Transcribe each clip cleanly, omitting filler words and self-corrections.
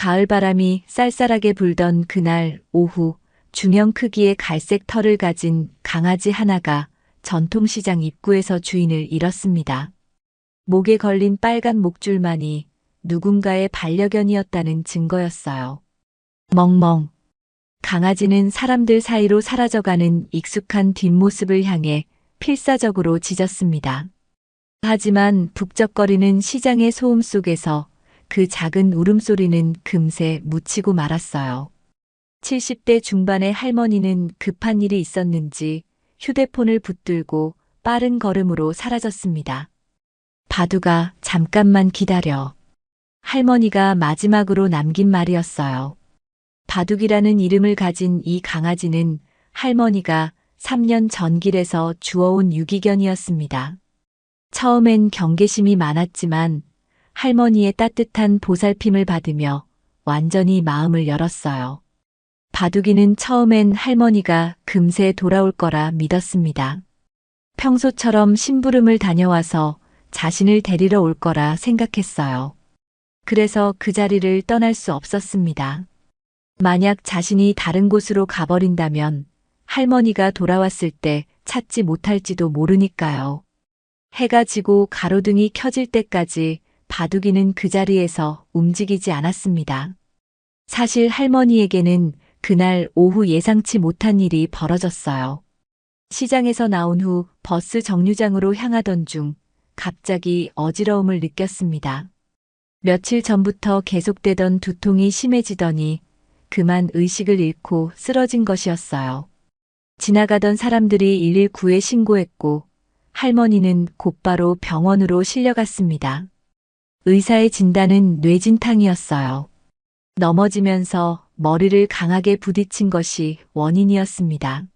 가을바람이 쌀쌀하게 불던 그날 오후 중형 크기의 갈색 털을 가진 강아지 하나가 전통시장 입구에서 주인을 잃었습니다. 목에 걸린 빨간 목줄만이 누군가의 반려견이었다는 증거였어요. 멍멍. 강아지는 사람들 사이로 사라져가는 익숙한 뒷모습을 향해 필사적으로 짖었습니다. 하지만 북적거리는 시장의 소음 속에서 그 작은 울음소리는 금세 묻히고 말았어요. 70대 중반의 할머니는 급한 일이 있었는지 휴대폰을 붙들고 빠른 걸음으로 사라졌습니다. 바둑아, 잠깐만 기다려. 할머니가 마지막으로 남긴 말이었어요. 바둑이라는 이름을 가진 이 강아지는 할머니가 3년 전 길에서 주워온 유기견이었습니다. 처음엔 경계심이 많았지만 할머니의 따뜻한 보살핌을 받으며 완전히 마음을 열었어요. 바둑이는 처음엔 할머니가 금세 돌아올 거라 믿었습니다. 평소처럼 심부름을 다녀와서 자신을 데리러 올 거라 생각했어요. 그래서 그 자리를 떠날 수 없었습니다. 만약 자신이 다른 곳으로 가버린다면 할머니가 돌아왔을 때 찾지 못할지도 모르니까요. 해가 지고 가로등이 켜질 때까지 바둑이는 그 자리에서 움직이지 않았습니다. 사실 할머니에게는 그날 오후 예상치 못한 일이 벌어졌어요. 시장에서 나온 후 버스 정류장으로 향하던 중 갑자기 어지러움을 느꼈습니다. 며칠 전부터 계속되던 두통이 심해지더니 그만 의식을 잃고 쓰러진 것이었어요. 지나가던 사람들이 119에 신고했고 할머니는 곧바로 병원으로 실려갔습니다. 의사의 진단은 뇌진탕이었어요. 넘어지면서 머리를 강하게 부딪힌 것이 원인이었습니다.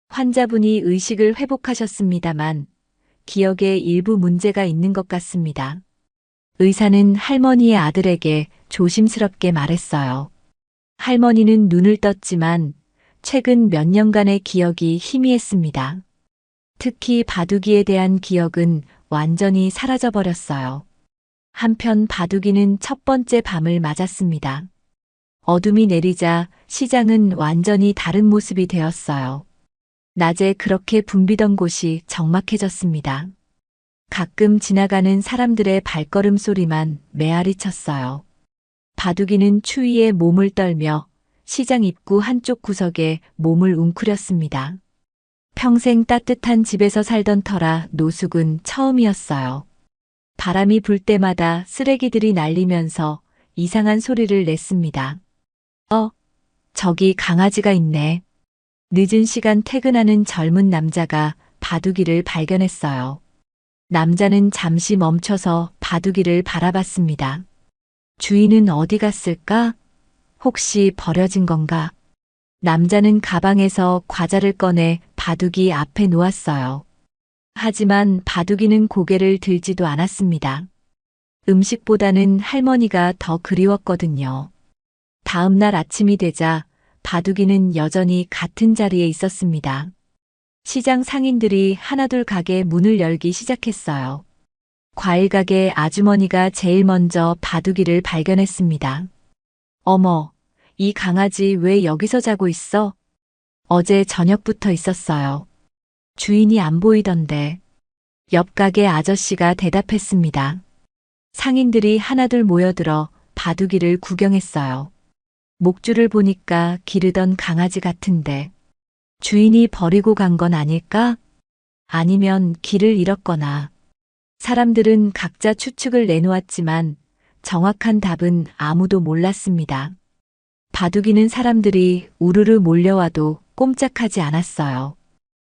환자분이 의식을 회복하셨습니다만 기억에 일부 문제가 있는 것 같습니다. 의사는 할머니의 아들에게 조심스럽게 말했어요. 할머니는 눈을 떴지만 최근 몇 년간의 기억이 희미했습니다. 특히 바둑이에 대한 기억은 완전히 사라져버렸어요. 한편 바둑이는 첫 번째 밤을 맞았습니다. 어둠이 내리자 시장은 완전히 다른 모습이 되었어요. 낮에 그렇게 붐비던 곳이 적막해졌습니다. 가끔 지나가는 사람들의 발걸음 소리만 메아리 쳤어요. 바둑이는 추위에 몸을 떨며 시장 입구 한쪽 구석에 몸을 웅크렸습니다. 평생 따뜻한 집에서 살던 터라 노숙은 처음이었어요. 바람이 불 때마다 쓰레기들이 날리면서 이상한 소리를 냈습니다. 저기 강아지가 있네. 늦은 시간 퇴근하는 젊은 남자가 바둑이를 발견했어요. 남자는 잠시 멈춰서 바둑이를 바라봤습니다. 주인은 어디 갔을까? 혹시 버려진 건가? 남자는 가방에서 과자를 꺼내 바둑이 앞에 놓았어요. 하지만 바둑이는 고개를 들지도 않았습니다. 음식보다는 할머니가 더 그리웠거든요. 다음 날 아침이 되자 바둑이는 여전히 같은 자리에 있었습니다. 시장 상인들이 하나둘 가게 문을 열기 시작했어요. 과일 가게 아주머니가 제일 먼저 바둑이를 발견했습니다. 어머, 이 강아지 왜 여기서 자고 있어? 어제 저녁부터 있었어요. 주인이 안 보이던데. 옆 가게 아저씨가 대답했습니다. 상인들이 하나둘 모여들어 바둑이를 구경했어요. 목줄을 보니까 기르던 강아지 같은데 주인이 버리고 간 건 아닐까? 아니면 길을 잃었거나. 사람들은 각자 추측을 내놓았지만 정확한 답은 아무도 몰랐습니다. 바둑이는 사람들이 우르르 몰려와도 꼼짝하지 않았어요.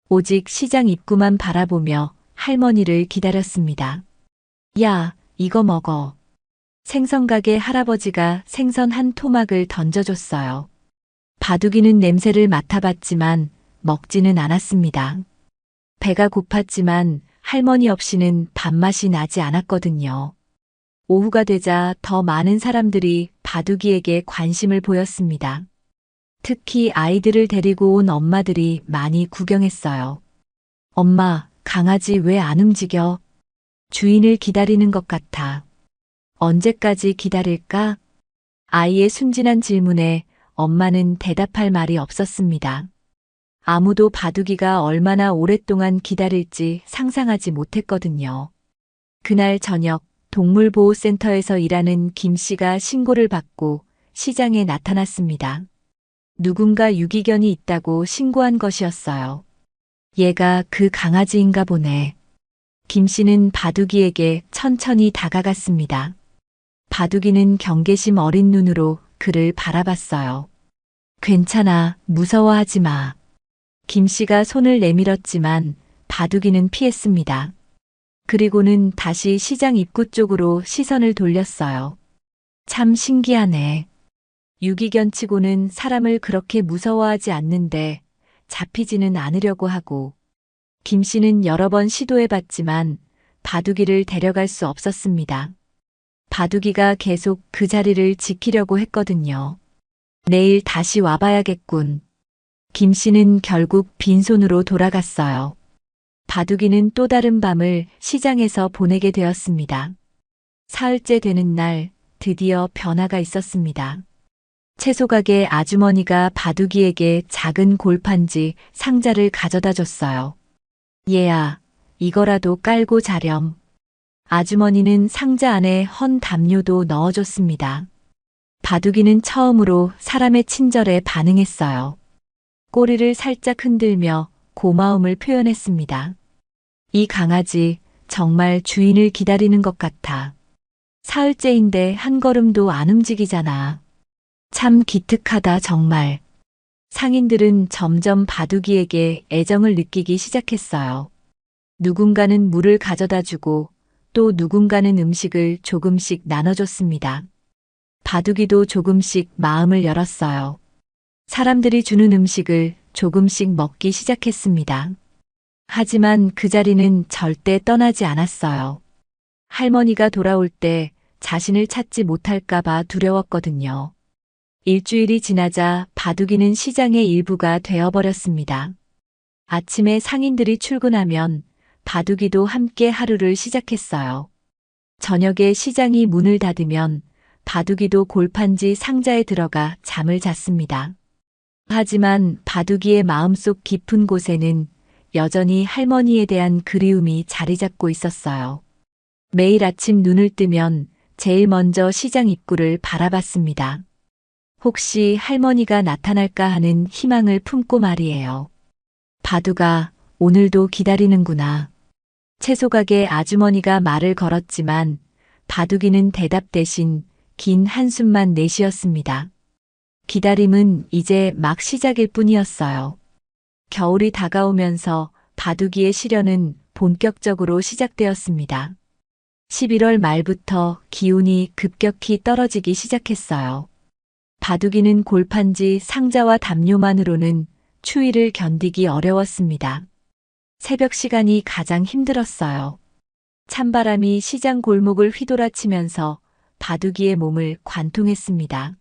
오직 시장 입구만 바라보며 할머니를 기다렸습니다. 야, 이거 먹어. 생선가게 할아버지가 생선 한 토막을 던져줬어요. 바둑이는 냄새를 맡아봤지만 먹지는 않았습니다. 배가 고팠지만 할머니 없이는 밥맛이 나지 않았거든요. 오후가 되자 더 많은 사람들이 바둑이에게 관심을 보였습니다. 특히 아이들을 데리고 온 엄마들이 많이 구경했어요. 엄마, 강아지 왜 안 움직여? 주인을 기다리는 것 같아. 언제까지 기다릴까? 아이의 순진한 질문에 엄마는 대답할 말이 없었습니다. 아무도 바둑이가 얼마나 오랫동안 기다릴지 상상하지 못했거든요. 그날 저녁 동물보호센터에서 일하는 김 씨가 신고를 받고 시장에 나타났습니다. 누군가 유기견이 있다고 신고한 것이었어요. 얘가 그 강아지인가 보네. 김 씨는 바둑이에게 천천히 다가갔습니다. 바둑이는 경계심 어린 눈으로 그를 바라봤어요. 괜찮아, 무서워하지 마. 김 씨가 손을 내밀었지만 바둑이는 피했습니다. 그리고는 다시 시장 입구 쪽으로 시선을 돌렸어요. 참 신기하네. 유기견치고는 사람을 그렇게 무서워하지 않는데 잡히지는 않으려고 하고. 김 씨는 여러 번 시도해봤지만 바둑이를 데려갈 수 없었습니다. 바둑이가 계속 그 자리를 지키려고 했거든요. 내일 다시 와봐야겠군. 김 씨는 결국 빈손으로 돌아갔어요. 바둑이는 또 다른 밤을 시장에서 보내게 되었습니다. 사흘째 되는 날 드디어 변화가 있었습니다. 채소가게 아주머니가 바둑이에게 작은 골판지 상자를 가져다 줬어요. 얘야, 이거라도 깔고 자렴. 아주머니는 상자 안에 헌 담요도 넣어줬습니다. 바둑이는 처음으로 사람의 친절에 반응했어요. 꼬리를 살짝 흔들며 고마움을 표현했습니다. 이 강아지 정말 주인을 기다리는 것 같아. 사흘째인데 한 걸음도 안 움직이잖아. 참 기특하다 정말. 상인들은 점점 바둑이에게 애정을 느끼기 시작했어요. 누군가는 물을 가져다 주고 또 누군가는 음식을 조금씩 나눠줬습니다. 바둑이도 조금씩 마음을 열었어요. 사람들이 주는 음식을 조금씩 먹기 시작했습니다. 하지만 그 자리는 절대 떠나지 않았어요. 할머니가 돌아올 때 자신을 찾지 못할까봐 두려웠거든요. 일주일이 지나자 바둑이는 시장의 일부가 되어버렸습니다. 아침에 상인들이 출근하면 바둑이도 함께 하루를 시작했어요. 저녁에 시장이 문을 닫으면 바둑이도 골판지 상자에 들어가 잠을 잤습니다. 하지만 바둑이의 마음속 깊은 곳에는 여전히 할머니에 대한 그리움이 자리 잡고 있었어요. 매일 아침 눈을 뜨면 제일 먼저 시장 입구를 바라봤습니다. 혹시 할머니가 나타날까 하는 희망을 품고 말이에요. 바둑아, 오늘도 기다리는구나. 채소가게 아주머니가 말을 걸었지만 바둑이는 대답 대신 긴 한숨만 내쉬었습니다. 기다림은 이제 막 시작일 뿐이었어요. 겨울이 다가오면서 바둑이의 시련은 본격적으로 시작되었습니다. 11월 말부터 기온이 급격히 떨어지기 시작했어요. 바둑이는 골판지 상자와 담요만으로는 추위를 견디기 어려웠습니다. 새벽 시간이 가장 힘들었어요. 찬바람이 시장 골목을 휘돌아치면서 바둑이의 몸을 관통했습니다.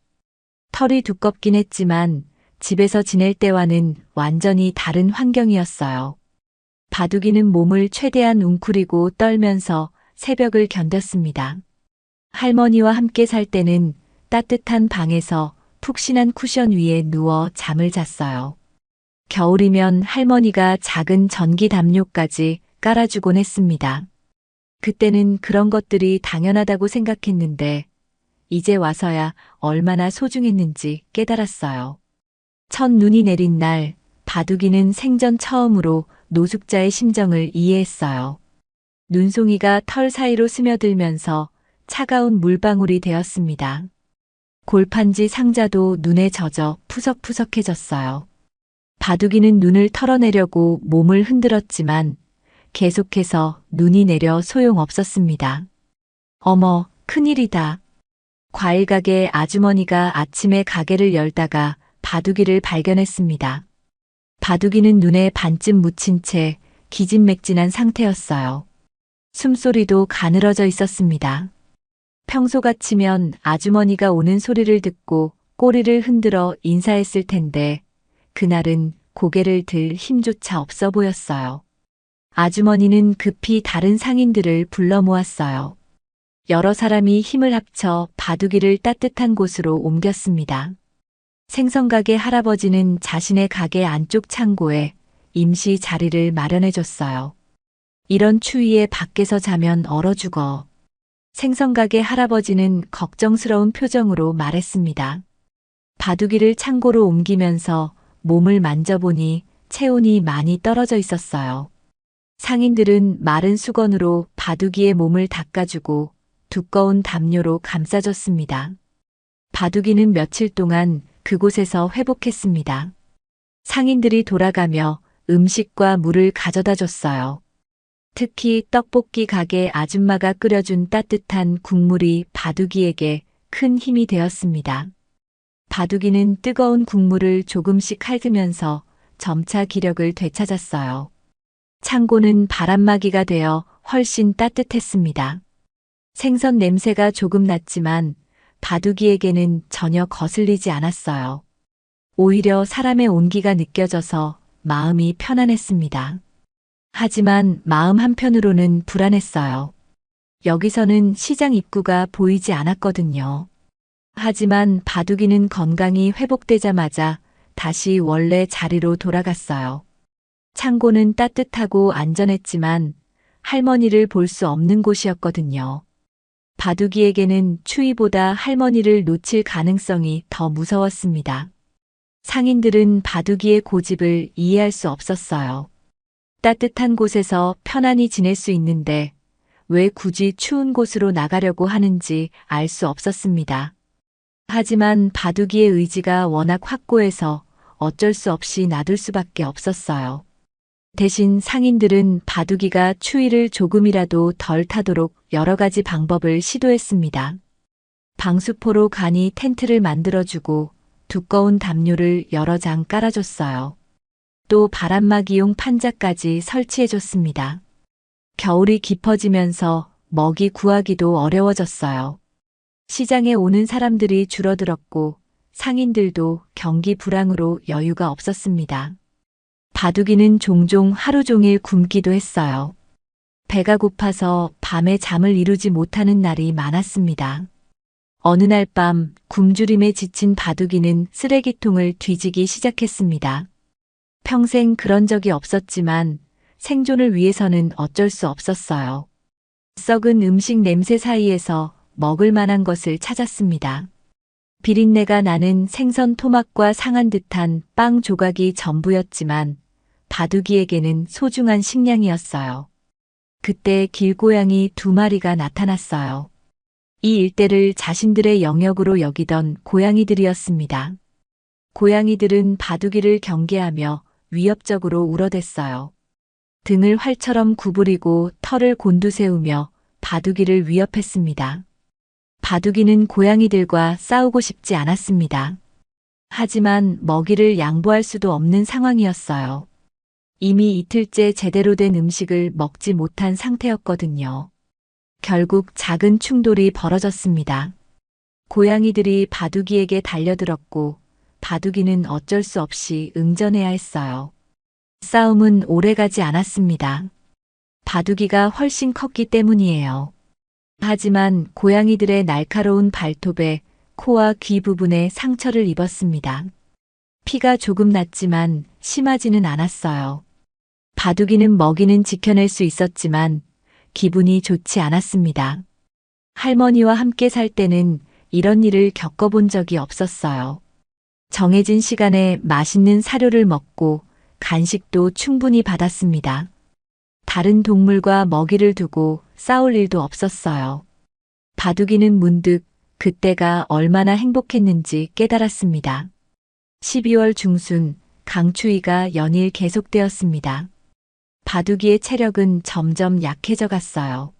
털이 두껍긴 했지만 집에서 지낼 때와는 완전히 다른 환경이었어요. 바둑이는 몸을 최대한 웅크리고 떨면서 새벽을 견뎠습니다. 할머니와 함께 살 때는 따뜻한 방에서 푹신한 쿠션 위에 누워 잠을 잤어요. 겨울이면 할머니가 작은 전기 담요까지 깔아주곤 했습니다. 그때는 그런 것들이 당연하다고 생각했는데 이제 와서야 얼마나 소중했는지 깨달았어요. 첫 눈이 내린 날 바둑이는 생전 처음으로 노숙자의 심정을 이해했어요. 눈송이가 털 사이로 스며들면서 차가운 물방울이 되었습니다. 골판지 상자도 눈에 젖어 푸석푸석해졌어요. 바둑이는 눈을 털어내려고 몸을 흔들었지만 계속해서 눈이 내려 소용없었습니다. 어머, 큰일이다. 과일가게 아주머니가 아침에 가게를 열다가 바둑이를 발견했습니다. 바둑이는 눈에 반쯤 묻힌 채 기진맥진한 상태였어요. 숨소리도 가늘어져 있었습니다. 평소 같으면 아주머니가 오는 소리를 듣고 꼬리를 흔들어 인사했을 텐데 그날은 고개를 들 힘조차 없어 보였어요. 아주머니는 급히 다른 상인들을 불러 모았어요. 여러 사람이 힘을 합쳐 바둑이를 따뜻한 곳으로 옮겼습니다. 생선가게 할아버지는 자신의 가게 안쪽 창고에 임시 자리를 마련해줬어요. 이런 추위에 밖에서 자면 얼어 죽어. 생선가게 할아버지는 걱정스러운 표정으로 말했습니다. 바둑이를 창고로 옮기면서 몸을 만져보니 체온이 많이 떨어져 있었어요. 상인들은 마른 수건으로 바둑이의 몸을 닦아주고 두꺼운 담요로 감싸줬습니다. 바둑이는 며칠 동안 그곳에서 회복했습니다. 상인들이 돌아가며 음식과 물을 가져다 줬어요. 특히 떡볶이 가게 아줌마가 끓여준 따뜻한 국물이 바둑이에게 큰 힘이 되었습니다. 바둑이는 뜨거운 국물을 조금씩 핥으면서 점차 기력을 되찾았어요. 창고는 바람막이가 되어 훨씬 따뜻했습니다. 생선 냄새가 조금 났지만 바둑이에게는 전혀 거슬리지 않았어요. 오히려 사람의 온기가 느껴져서 마음이 편안했습니다. 하지만 마음 한편으로는 불안했어요. 여기서는 시장 입구가 보이지 않았거든요. 하지만 바둑이는 건강이 회복되자마자 다시 원래 자리로 돌아갔어요. 창고는 따뜻하고 안전했지만 할머니를 볼 수 없는 곳이었거든요. 바둑이에게는 추위보다 할머니를 놓칠 가능성이 더 무서웠습니다. 상인들은 바둑이의 고집을 이해할 수 없었어요. 따뜻한 곳에서 편안히 지낼 수 있는데 왜 굳이 추운 곳으로 나가려고 하는지 알 수 없었습니다. 하지만 바둑이의 의지가 워낙 확고해서 어쩔 수 없이 놔둘 수밖에 없었어요. 대신 상인들은 바둑이가 추위를 조금이라도 덜 타도록 여러 가지 방법을 시도했습니다. 방수포로 간이 텐트를 만들어주고 두꺼운 담요를 여러 장 깔아줬어요. 또 바람막이용 판자까지 설치해줬습니다. 겨울이 깊어지면서 먹이 구하기도 어려워졌어요. 시장에 오는 사람들이 줄어들었고 상인들도 경기 불황으로 여유가 없었습니다. 바둑이는 종종 하루 종일 굶기도 했어요. 배가 고파서 밤에 잠을 이루지 못하는 날이 많았습니다. 어느 날 밤 굶주림에 지친 바둑이는 쓰레기통을 뒤지기 시작했습니다. 평생 그런 적이 없었지만 생존을 위해서는 어쩔 수 없었어요. 썩은 음식 냄새 사이에서 먹을 만한 것을 찾았습니다. 비린내가 나는 생선 토막과 상한 듯한 빵 조각이 전부였지만 바둑이에게는 소중한 식량이었어요. 그때 길고양이 2마리가 나타났어요. 이 일대를 자신들의 영역으로 여기던 고양이들이었습니다. 고양이들은 바둑이를 경계하며 위협적으로 울어댔어요. 등을 활처럼 구부리고 털을 곤두세우며 바둑이를 위협했습니다. 바둑이는 고양이들과 싸우고 싶지 않았습니다. 하지만 먹이를 양보할 수도 없는 상황이었어요. 이미 이틀째 제대로 된 음식을 먹지 못한 상태였거든요. 결국 작은 충돌이 벌어졌습니다. 고양이들이 바둑이에게 달려들었고 바둑이는 어쩔 수 없이 응전해야 했어요. 싸움은 오래가지 않았습니다. 바둑이가 훨씬 컸기 때문이에요. 하지만 고양이들의 날카로운 발톱에 코와 귀 부분에 상처를 입었습니다. 피가 조금 났지만 심하지는 않았어요. 바둑이는 먹이는 지켜낼 수 있었지만 기분이 좋지 않았습니다. 할머니와 함께 살 때는 이런 일을 겪어본 적이 없었어요. 정해진 시간에 맛있는 사료를 먹고 간식도 충분히 받았습니다. 다른 동물과 먹이를 두고 싸울 일도 없었어요. 바둑이는 문득 그때가 얼마나 행복했는지 깨달았습니다. 12월 중순 강추위가 연일 계속되었습니다. 바둑이의 체력은 점점 약해져 갔어요.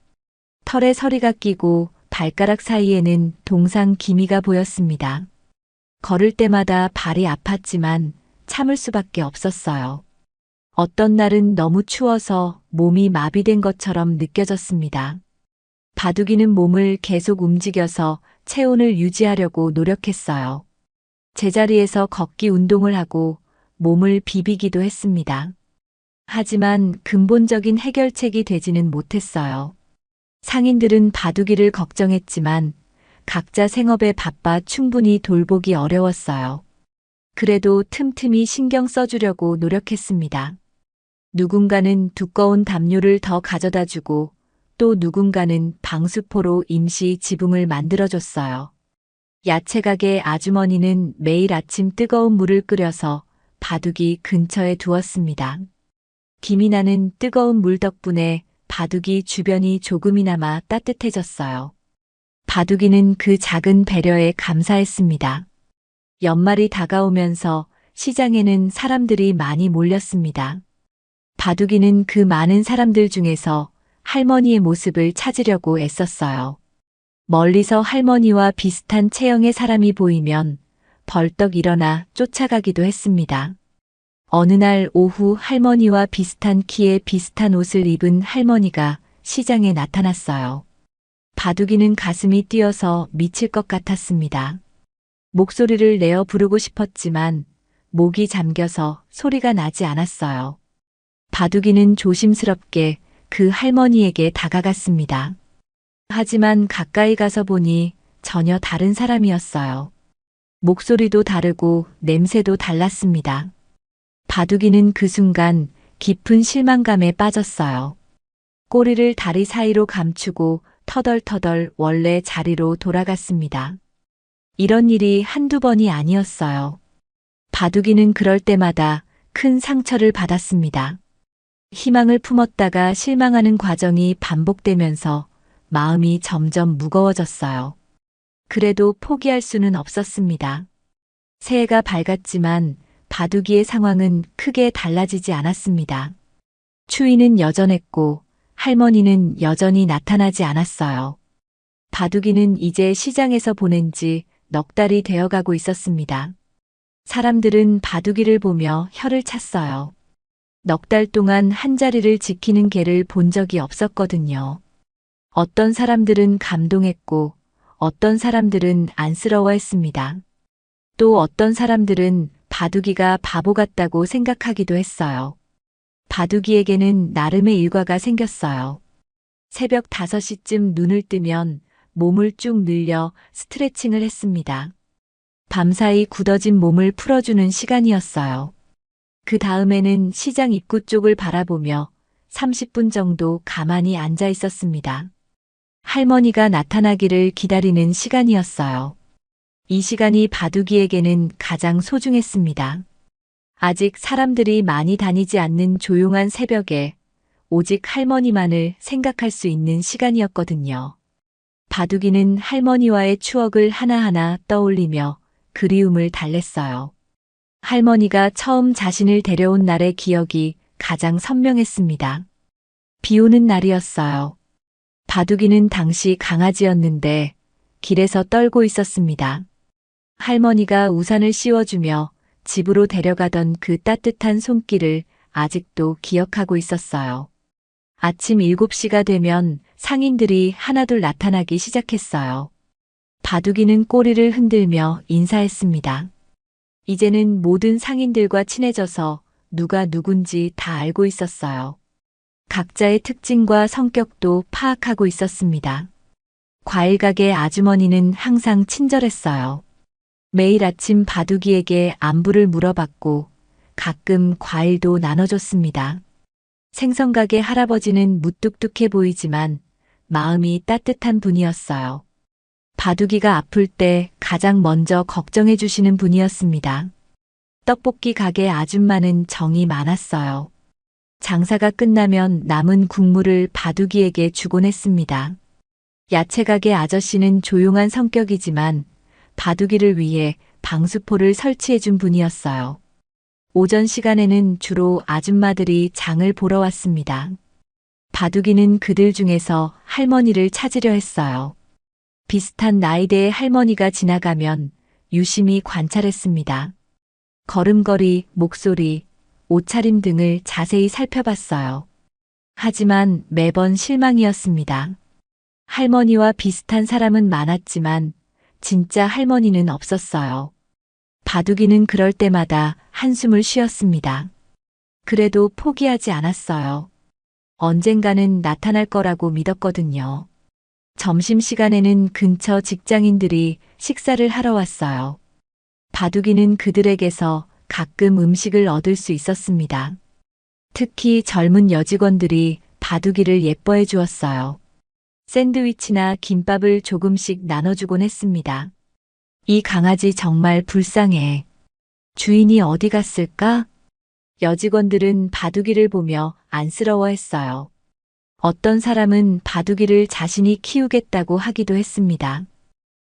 털에 서리가 끼고 발가락 사이에는 동상 기미가 보였습니다. 걸을 때마다 발이 아팠지만 참을 수밖에 없었어요. 어떤 날은 너무 추워서 몸이 마비된 것처럼 느껴졌습니다. 바둑이는 몸을 계속 움직여서 체온을 유지하려고 노력했어요. 제자리에서 걷기 운동을 하고 몸을 비비기도 했습니다. 하지만 근본적인 해결책이 되지는 못했어요. 상인들은 바둑이를 걱정했지만 각자 생업에 바빠 충분히 돌보기 어려웠어요. 그래도 틈틈이 신경 써주려고 노력했습니다. 누군가는 두꺼운 담요를 더 가져다 주고 또 누군가는 방수포로 임시 지붕을 만들어줬어요. 야채가게 아주머니는 매일 아침 뜨거운 물을 끓여서 바둑이 근처에 두었습니다. 김이 나는 뜨거운 물 덕분에 바둑이 주변이 조금이나마 따뜻해졌어요. 바둑이는 그 작은 배려에 감사했습니다. 연말이 다가오면서 시장에는 사람들이 많이 몰렸습니다. 바둑이는 그 많은 사람들 중에서 할머니의 모습을 찾으려고 애썼어요. 멀리서 할머니와 비슷한 체형의 사람이 보이면 벌떡 일어나 쫓아가기도 했습니다. 어느 날 오후 할머니와 비슷한 키에 비슷한 옷을 입은 할머니가 시장에 나타났어요. 바둑이는 가슴이 뛰어서 미칠 것 같았습니다. 목소리를 내어 부르고 싶었지만 목이 잠겨서 소리가 나지 않았어요. 바둑이는 조심스럽게 그 할머니에게 다가갔습니다. 하지만 가까이 가서 보니 전혀 다른 사람이었어요. 목소리도 다르고 냄새도 달랐습니다. 바둑이는 그 순간 깊은 실망감에 빠졌어요. 꼬리를 다리 사이로 감추고 터덜터덜 원래 자리로 돌아갔습니다. 이런 일이 한두 번이 아니었어요. 바둑이는 그럴 때마다 큰 상처를 받았습니다. 희망을 품었다가 실망하는 과정이 반복되면서 마음이 점점 무거워졌어요. 그래도 포기할 수는 없었습니다. 새해가 밝았지만 바둑이의 상황은 크게 달라지지 않았습니다. 추위는 여전했고 할머니는 여전히 나타나지 않았어요. 바둑이는 이제 시장에서 보낸 지 넉 달이 되어가고 있었습니다. 사람들은 바둑이를 보며 혀를 찼어요. 넉 달 동안 한 자리를 지키는 개를 본 적이 없었거든요. 어떤 사람들은 감동했고 어떤 사람들은 안쓰러워했습니다. 또 어떤 사람들은 바둑이가 바보 같다고 생각하기도 했어요. 바둑이에게는 나름의 일과가 생겼어요. 새벽 5시쯤 눈을 뜨면 몸을 쭉 늘려 스트레칭을 했습니다. 밤사이 굳어진 몸을 풀어주는 시간이었어요. 그 다음에는 시장 입구 쪽을 바라보며 30분 정도 가만히 앉아 있었습니다. 할머니가 나타나기를 기다리는 시간이었어요. 이 시간이 바둑이에게는 가장 소중했습니다. 아직 사람들이 많이 다니지 않는 조용한 새벽에 오직 할머니만을 생각할 수 있는 시간이었거든요. 바둑이는 할머니와의 추억을 하나하나 떠올리며 그리움을 달랬어요. 할머니가 처음 자신을 데려온 날의 기억이 가장 선명했습니다. 비 오는 날이었어요. 바둑이는 당시 강아지였는데 길에서 떨고 있었습니다. 할머니가 우산을 씌워주며 집으로 데려가던 그 따뜻한 손길을 아직도 기억하고 있었어요. 아침 7시가 되면 상인들이 하나둘 나타나기 시작했어요. 바둑이는 꼬리를 흔들며 인사했습니다. 이제는 모든 상인들과 친해져서 누가 누군지 다 알고 있었어요. 각자의 특징과 성격도 파악하고 있었습니다. 과일가게 아주머니는 항상 친절했어요. 매일 아침 바둑이에게 안부를 물어봤고 가끔 과일도 나눠줬습니다. 생선가게 할아버지는 무뚝뚝해 보이지만 마음이 따뜻한 분이었어요. 바둑이가 아플 때 가장 먼저 걱정해 주시는 분이었습니다. 떡볶이 가게 아줌마는 정이 많았어요. 장사가 끝나면 남은 국물을 바둑이에게 주곤 했습니다. 야채가게 아저씨는 조용한 성격이지만 바둑이를 위해 방수포를 설치해 준 분이었어요. 오전 시간에는 주로 아줌마들이 장을 보러 왔습니다. 바둑이는 그들 중에서 할머니를 찾으려 했어요. 비슷한 나이대의 할머니가 지나가면 유심히 관찰했습니다. 걸음걸이, 목소리, 옷차림 등을 자세히 살펴봤어요. 하지만 매번 실망이었습니다. 할머니와 비슷한 사람은 많았지만 진짜 할머니는 없었어요. 바둑이는 그럴 때마다 한숨을 쉬었습니다. 그래도 포기하지 않았어요. 언젠가는 나타날 거라고 믿었거든요. 점심시간에는 근처 직장인들이 식사를 하러 왔어요. 바둑이는 그들에게서 가끔 음식을 얻을 수 있었습니다. 특히 젊은 여직원들이 바둑이를 예뻐해 주었어요. 샌드위치나 김밥을 조금씩 나눠주곤 했습니다. 이 강아지 정말 불쌍해. 주인이 어디 갔을까? 여직원들은 바둑이를 보며 안쓰러워했어요. 어떤 사람은 바둑이를 자신이 키우겠다고 하기도 했습니다.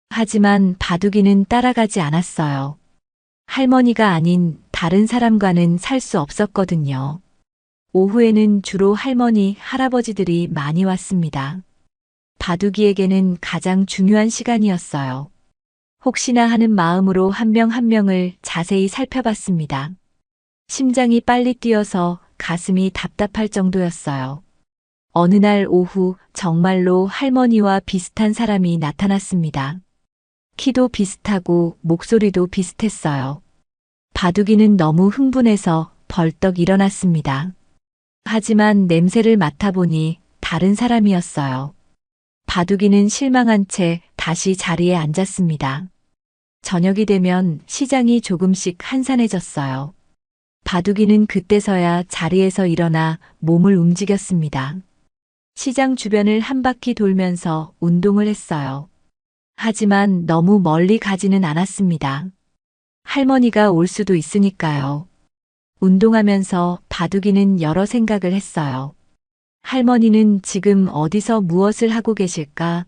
하지만 바둑이는 따라가지 않았어요. 할머니가 아닌 다른 사람과는 살 수 없었거든요. 오후에는 주로 할머니, 할아버지들이 많이 왔습니다. 바둑이에게는 가장 중요한 시간이었어요. 혹시나 하는 마음으로 한 명 한 명을 자세히 살펴봤습니다. 심장이 빨리 뛰어서 가슴이 답답할 정도였어요. 어느 날 오후 정말로 할머니와 비슷한 사람이 나타났습니다. 키도 비슷하고 목소리도 비슷했어요. 바둑이는 너무 흥분해서 벌떡 일어났습니다. 하지만 냄새를 맡아보니 다른 사람이었어요. 바둑이는 실망한 채 다시 자리에 앉았습니다. 저녁이 되면 시장이 조금씩 한산해졌어요. 바둑이는 그때서야 자리에서 일어나 몸을 움직였습니다. 시장 주변을 한 바퀴 돌면서 운동을 했어요. 하지만 너무 멀리 가지는 않았습니다. 할머니가 올 수도 있으니까요. 운동하면서 바둑이는 여러 생각을 했어요. 할머니는 지금 어디서 무엇을 하고 계실까?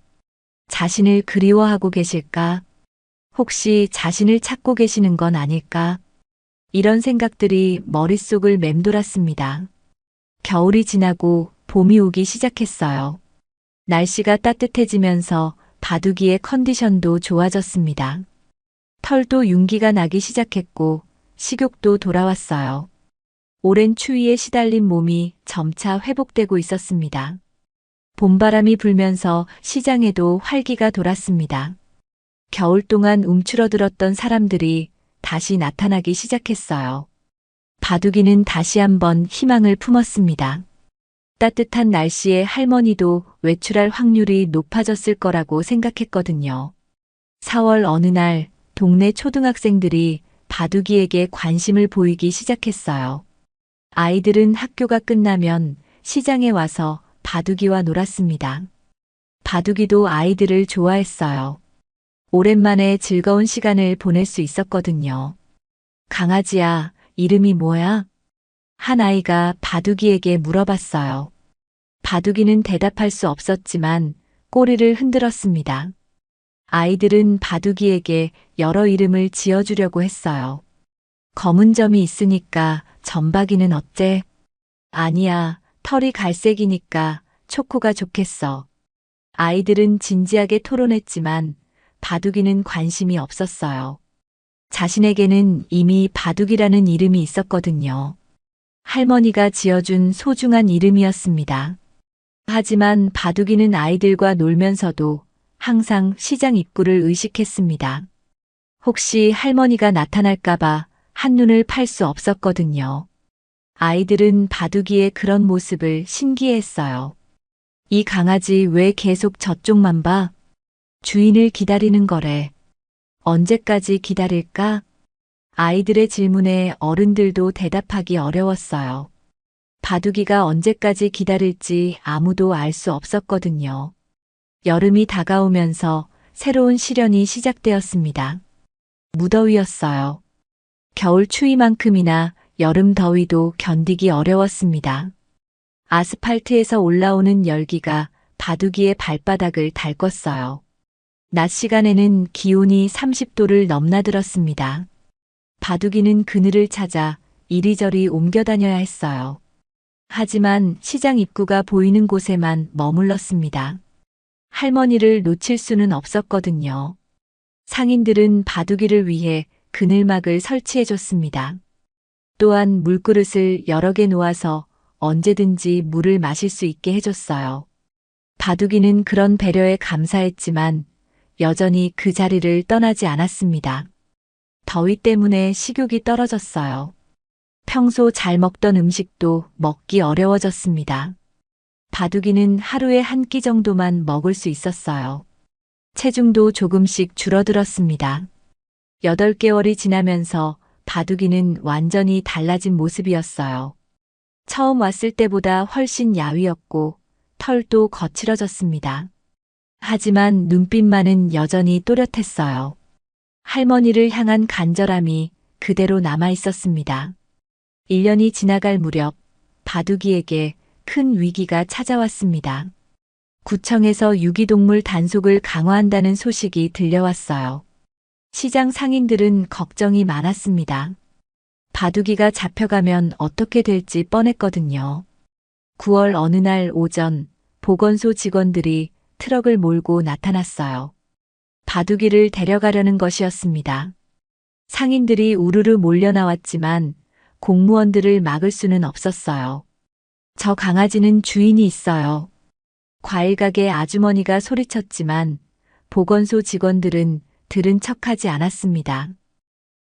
자신을 그리워하고 계실까? 혹시 자신을 찾고 계시는 건 아닐까? 이런 생각들이 머릿속을 맴돌았습니다. 겨울이 지나고 봄이 오기 시작했어요. 날씨가 따뜻해지면서 바둑이의 컨디션도 좋아졌습니다. 털도 윤기가 나기 시작했고 식욕도 돌아왔어요. 오랜 추위에 시달린 몸이 점차 회복되고 있었습니다. 봄바람이 불면서 시장에도 활기가 돌았습니다. 겨울 동안 움츠러들었던 사람들이 다시 나타나기 시작했어요. 바둑이는 다시 한번 희망을 품었습니다. 따뜻한 날씨에 할머니도 외출할 확률이 높아졌을 거라고 생각했거든요. 4월 어느 날 동네 초등학생들이 바둑이에게 관심을 보이기 시작했어요. 아이들은 학교가 끝나면 시장에 와서 바둑이와 놀았습니다. 바둑이도 아이들을 좋아했어요. 오랜만에 즐거운 시간을 보낼 수 있었거든요. 강아지야, 이름이 뭐야? 한 아이가 바둑이에게 물어봤어요. 바둑이는 대답할 수 없었지만 꼬리를 흔들었습니다. 아이들은 바둑이에게 여러 이름을 지어주려고 했어요. 검은 점이 있으니까 점박이는 어때? 아니야, 털이 갈색이니까 초코가 좋겠어. 아이들은 진지하게 토론했지만 바둑이는 관심이 없었어요. 자신에게는 이미 바둑이라는 이름이 있었거든요. 할머니가 지어준 소중한 이름이었습니다. 하지만 바둑이는 아이들과 놀면서도 항상 시장 입구를 의식했습니다. 혹시 할머니가 나타날까봐 한눈을 팔 수 없었거든요. 아이들은 바둑이의 그런 모습을 신기해했어요. 이 강아지 왜 계속 저쪽만 봐? 주인을 기다리는 거래. 언제까지 기다릴까? 아이들의 질문에 어른들도 대답하기 어려웠어요. 바둑이가 언제까지 기다릴지 아무도 알 수 없었거든요. 여름이 다가오면서 새로운 시련이 시작되었습니다. 무더위였어요. 겨울 추위만큼이나 여름 더위도 견디기 어려웠습니다. 아스팔트에서 올라오는 열기가 바둑이의 발바닥을 달궜어요. 낮 시간에는 기온이 30도를 넘나들었습니다. 바둑이는 그늘을 찾아 이리저리 옮겨 다녀야 했어요. 하지만 시장 입구가 보이는 곳에만 머물렀습니다. 할머니를 놓칠 수는 없었거든요. 상인들은 바둑이를 위해 그늘막을 설치해줬습니다. 또한 물그릇을 여러 개 놓아서 언제든지 물을 마실 수 있게 해줬어요. 바둑이는 그런 배려에 감사했지만 여전히 그 자리를 떠나지 않았습니다. 더위 때문에 식욕이 떨어졌어요. 평소 잘 먹던 음식도 먹기 어려워졌습니다. 바둑이는 하루에 한 끼 정도만 먹을 수 있었어요. 체중도 조금씩 줄어들었습니다. 8개월이 지나면서 바둑이는 완전히 달라진 모습이었어요. 처음 왔을 때보다 훨씬 야위었고 털도 거칠어졌습니다. 하지만 눈빛만은 여전히 또렷했어요. 할머니를 향한 간절함이 그대로 남아 있었습니다. 1년이 지나갈 무렵 바둑이에게 큰 위기가 찾아왔습니다. 구청에서 유기동물 단속을 강화한다는 소식이 들려왔어요. 시장 상인들은 걱정이 많았습니다. 바둑이가 잡혀가면 어떻게 될지 뻔했거든요. 9월 어느 날 오전 보건소 직원들이 트럭을 몰고 나타났어요. 바둑이를 데려가려는 것이었습니다. 상인들이 우르르 몰려 나왔지만 공무원들을 막을 수는 없었어요. 저 강아지는 주인이 있어요. 과일가게 아주머니가 소리쳤지만 보건소 직원들은 들은 척하지 않았습니다.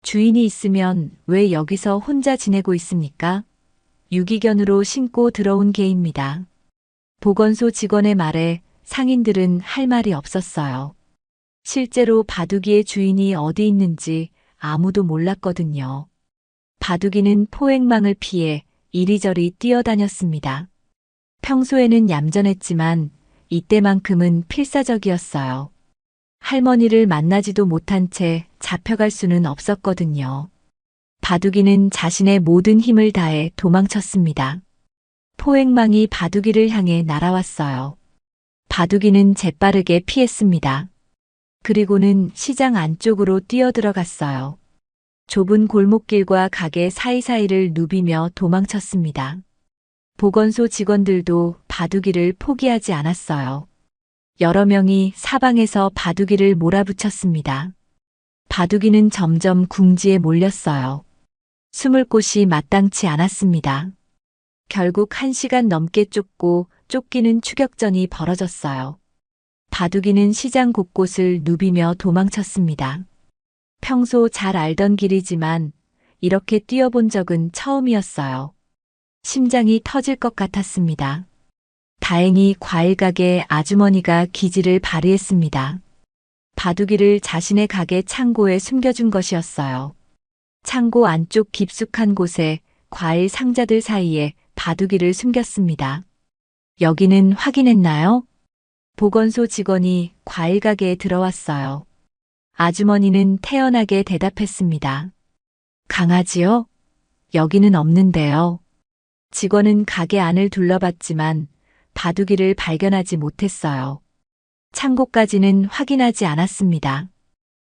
주인이 있으면 왜 여기서 혼자 지내고 있습니까? 유기견으로 신고 들어온 개입니다. 보건소 직원의 말에 상인들은 할 말이 없었어요. 실제로 바둑이의 주인이 어디 있는지 아무도 몰랐거든요. 바둑이는 포획망을 피해 이리저리 뛰어다녔습니다. 평소에는 얌전했지만 이때만큼은 필사적이었어요. 할머니를 만나지도 못한 채 잡혀갈 수는 없었거든요. 바둑이는 자신의 모든 힘을 다해 도망쳤습니다. 포획망이 바둑이를 향해 날아왔어요. 바둑이는 재빠르게 피했습니다. 그리고는 시장 안쪽으로 뛰어들어갔어요. 좁은 골목길과 가게 사이사이를 누비며 도망쳤습니다. 보건소 직원들도 바둑이를 포기하지 않았어요. 여러 명이 사방에서 바둑이를 몰아붙였습니다. 바둑이는 점점 궁지에 몰렸어요. 숨을 곳이 마땅치 않았습니다. 결국 1시간 넘게 쫓고 쫓기는 추격전이 벌어졌어요. 바둑이는 시장 곳곳을 누비며 도망쳤습니다. 평소 잘 알던 길이지만 이렇게 뛰어본 적은 처음이었어요. 심장이 터질 것 같았습니다. 다행히 과일가게 아주머니가 기지를 발휘했습니다. 바둑이를 자신의 가게 창고에 숨겨준 것이었어요. 창고 안쪽 깊숙한 곳에 과일 상자들 사이에 바둑이를 숨겼습니다. 여기는 확인했나요? 보건소 직원이 과일 가게에 들어왔어요. 아주머니는 태연하게 대답했습니다. 강아지요? 여기는 없는데요. 직원은 가게 안을 둘러봤지만 바둑이를 발견하지 못했어요. 창고까지는 확인하지 않았습니다.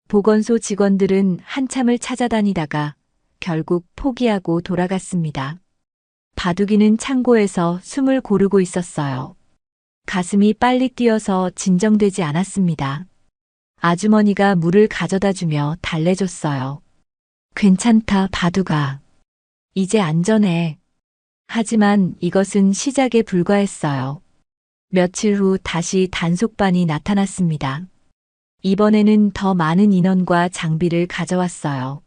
보건소 직원들은 한참을 찾아다니다가 결국 포기하고 돌아갔습니다. 바둑이는 창고에서 숨을 고르고 있었어요. 가슴이 빨리 뛰어서 진정되지 않았습니다. 아주머니가 물을 가져다 주며 달래줬어요. 괜찮다, 바둑아. 이제 안전해. 하지만 이것은 시작에 불과했어요. 며칠 후 다시 단속반이 나타났습니다. 이번에는 더 많은 인원과 장비를 가져왔어요.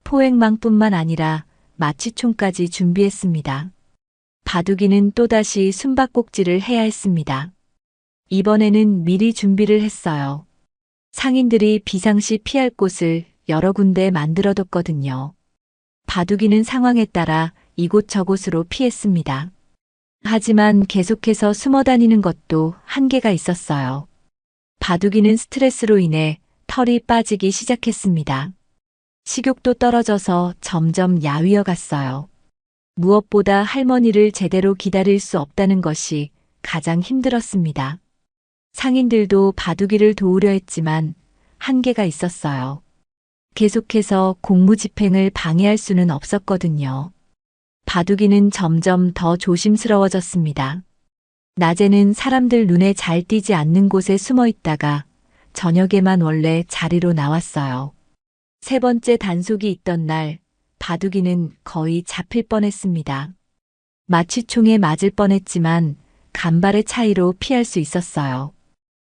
포획망뿐만 아니라 마취총까지 준비했습니다. 바둑이는 또다시 숨바꼭질을 해야 했습니다. 이번에는 미리 준비를 했어요. 상인들이 비상시 피할 곳을 여러 군데 만들어뒀거든요. 바둑이는 상황에 따라 이곳저곳으로 피했습니다. 하지만 계속해서 숨어 다니는 것도 한계가 있었어요. 바둑이는 스트레스로 인해 털이 빠지기 시작했습니다. 식욕도 떨어져서 점점 야위어 갔어요. 무엇보다 할머니를 제대로 기다릴 수 없다는 것이 가장 힘들었습니다. 상인들도 바둑이를 도우려 했지만 한계가 있었어요. 계속해서 공무집행을 방해할 수는 없었거든요. 바둑이는 점점 더 조심스러워졌습니다. 낮에는 사람들 눈에 잘 띄지 않는 곳에 숨어 있다가 저녁에만 원래 자리로 나왔어요. 3번째 단속이 있던 날, 바둑이는 거의 잡힐 뻔했습니다. 마취총에 맞을 뻔했지만 간발의 차이로 피할 수 있었어요.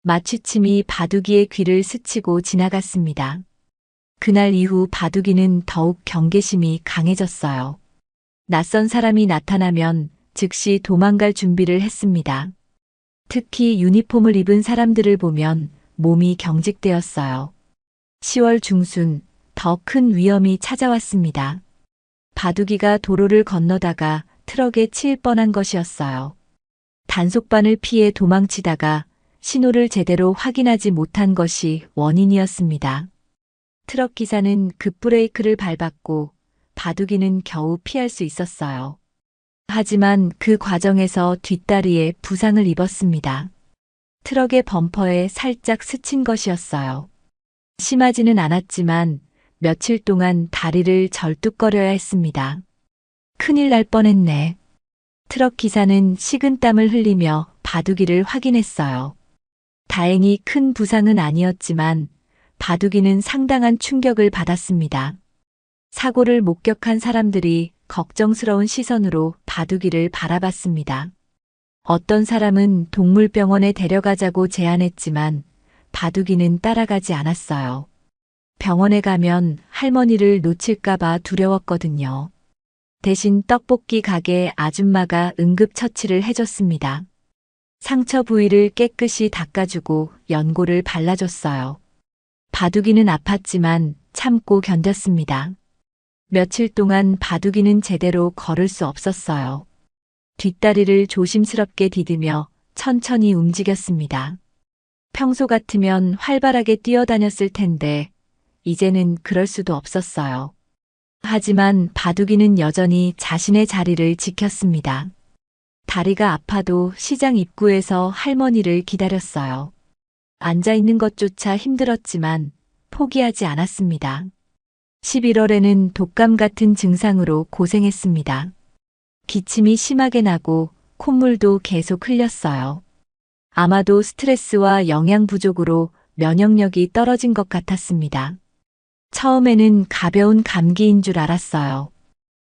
마취침이 바둑이의 귀를 스치고 지나갔습니다. 그날 이후 바둑이는 더욱 경계심이 강해졌어요. 낯선 사람이 나타나면 즉시 도망갈 준비를 했습니다. 특히 유니폼을 입은 사람들을 보면 몸이 경직되었어요. 10월 중순 더 큰 위험이 찾아왔습니다. 바둑이가 도로를 건너다가 트럭에 치일 뻔한 것이었어요. 단속반을 피해 도망치다가 신호를 제대로 확인하지 못한 것이 원인이었습니다. 트럭 기사는 급브레이크를 밟았고 바둑이는 겨우 피할 수 있었어요. 하지만 그 과정에서 뒷다리에 부상을 입었습니다. 트럭의 범퍼에 살짝 스친 것이었어요. 심하지는 않았지만 며칠 동안 다리를 절뚝거려야 했습니다. 큰일 날 뻔했네. 트럭 기사는 식은땀을 흘리며 바둑이를 확인했어요. 다행히 큰 부상은 아니었지만 바둑이는 상당한 충격을 받았습니다. 사고를 목격한 사람들이 걱정스러운 시선으로 바둑이를 바라봤습니다. 어떤 사람은 동물병원에 데려가자고 제안했지만 바둑이는 따라가지 않았어요. 병원에 가면 할머니를 놓칠까봐 두려웠거든요. 대신 떡볶이 가게 아줌마가 응급처치를 해줬습니다. 상처 부위를 깨끗이 닦아주고 연고를 발라줬어요. 바둑이는 아팠지만 참고 견뎠습니다. 며칠 동안 바둑이는 제대로 걸을 수 없었어요. 뒷다리를 조심스럽게 디디며 천천히 움직였습니다. 평소 같으면 활발하게 뛰어다녔을 텐데 이제는 그럴 수도 없었어요. 하지만 바둑이는 여전히 자신의 자리를 지켰습니다. 다리가 아파도 시장 입구에서 할머니를 기다렸어요. 앉아있는 것조차 힘들었지만 포기하지 않았습니다. 11월에는 독감 같은 증상으로 고생했습니다. 기침이 심하게 나고 콧물도 계속 흘렸어요. 아마도 스트레스와 영양 부족으로 면역력이 떨어진 것 같았습니다. 처음에는 가벼운 감기인 줄 알았어요.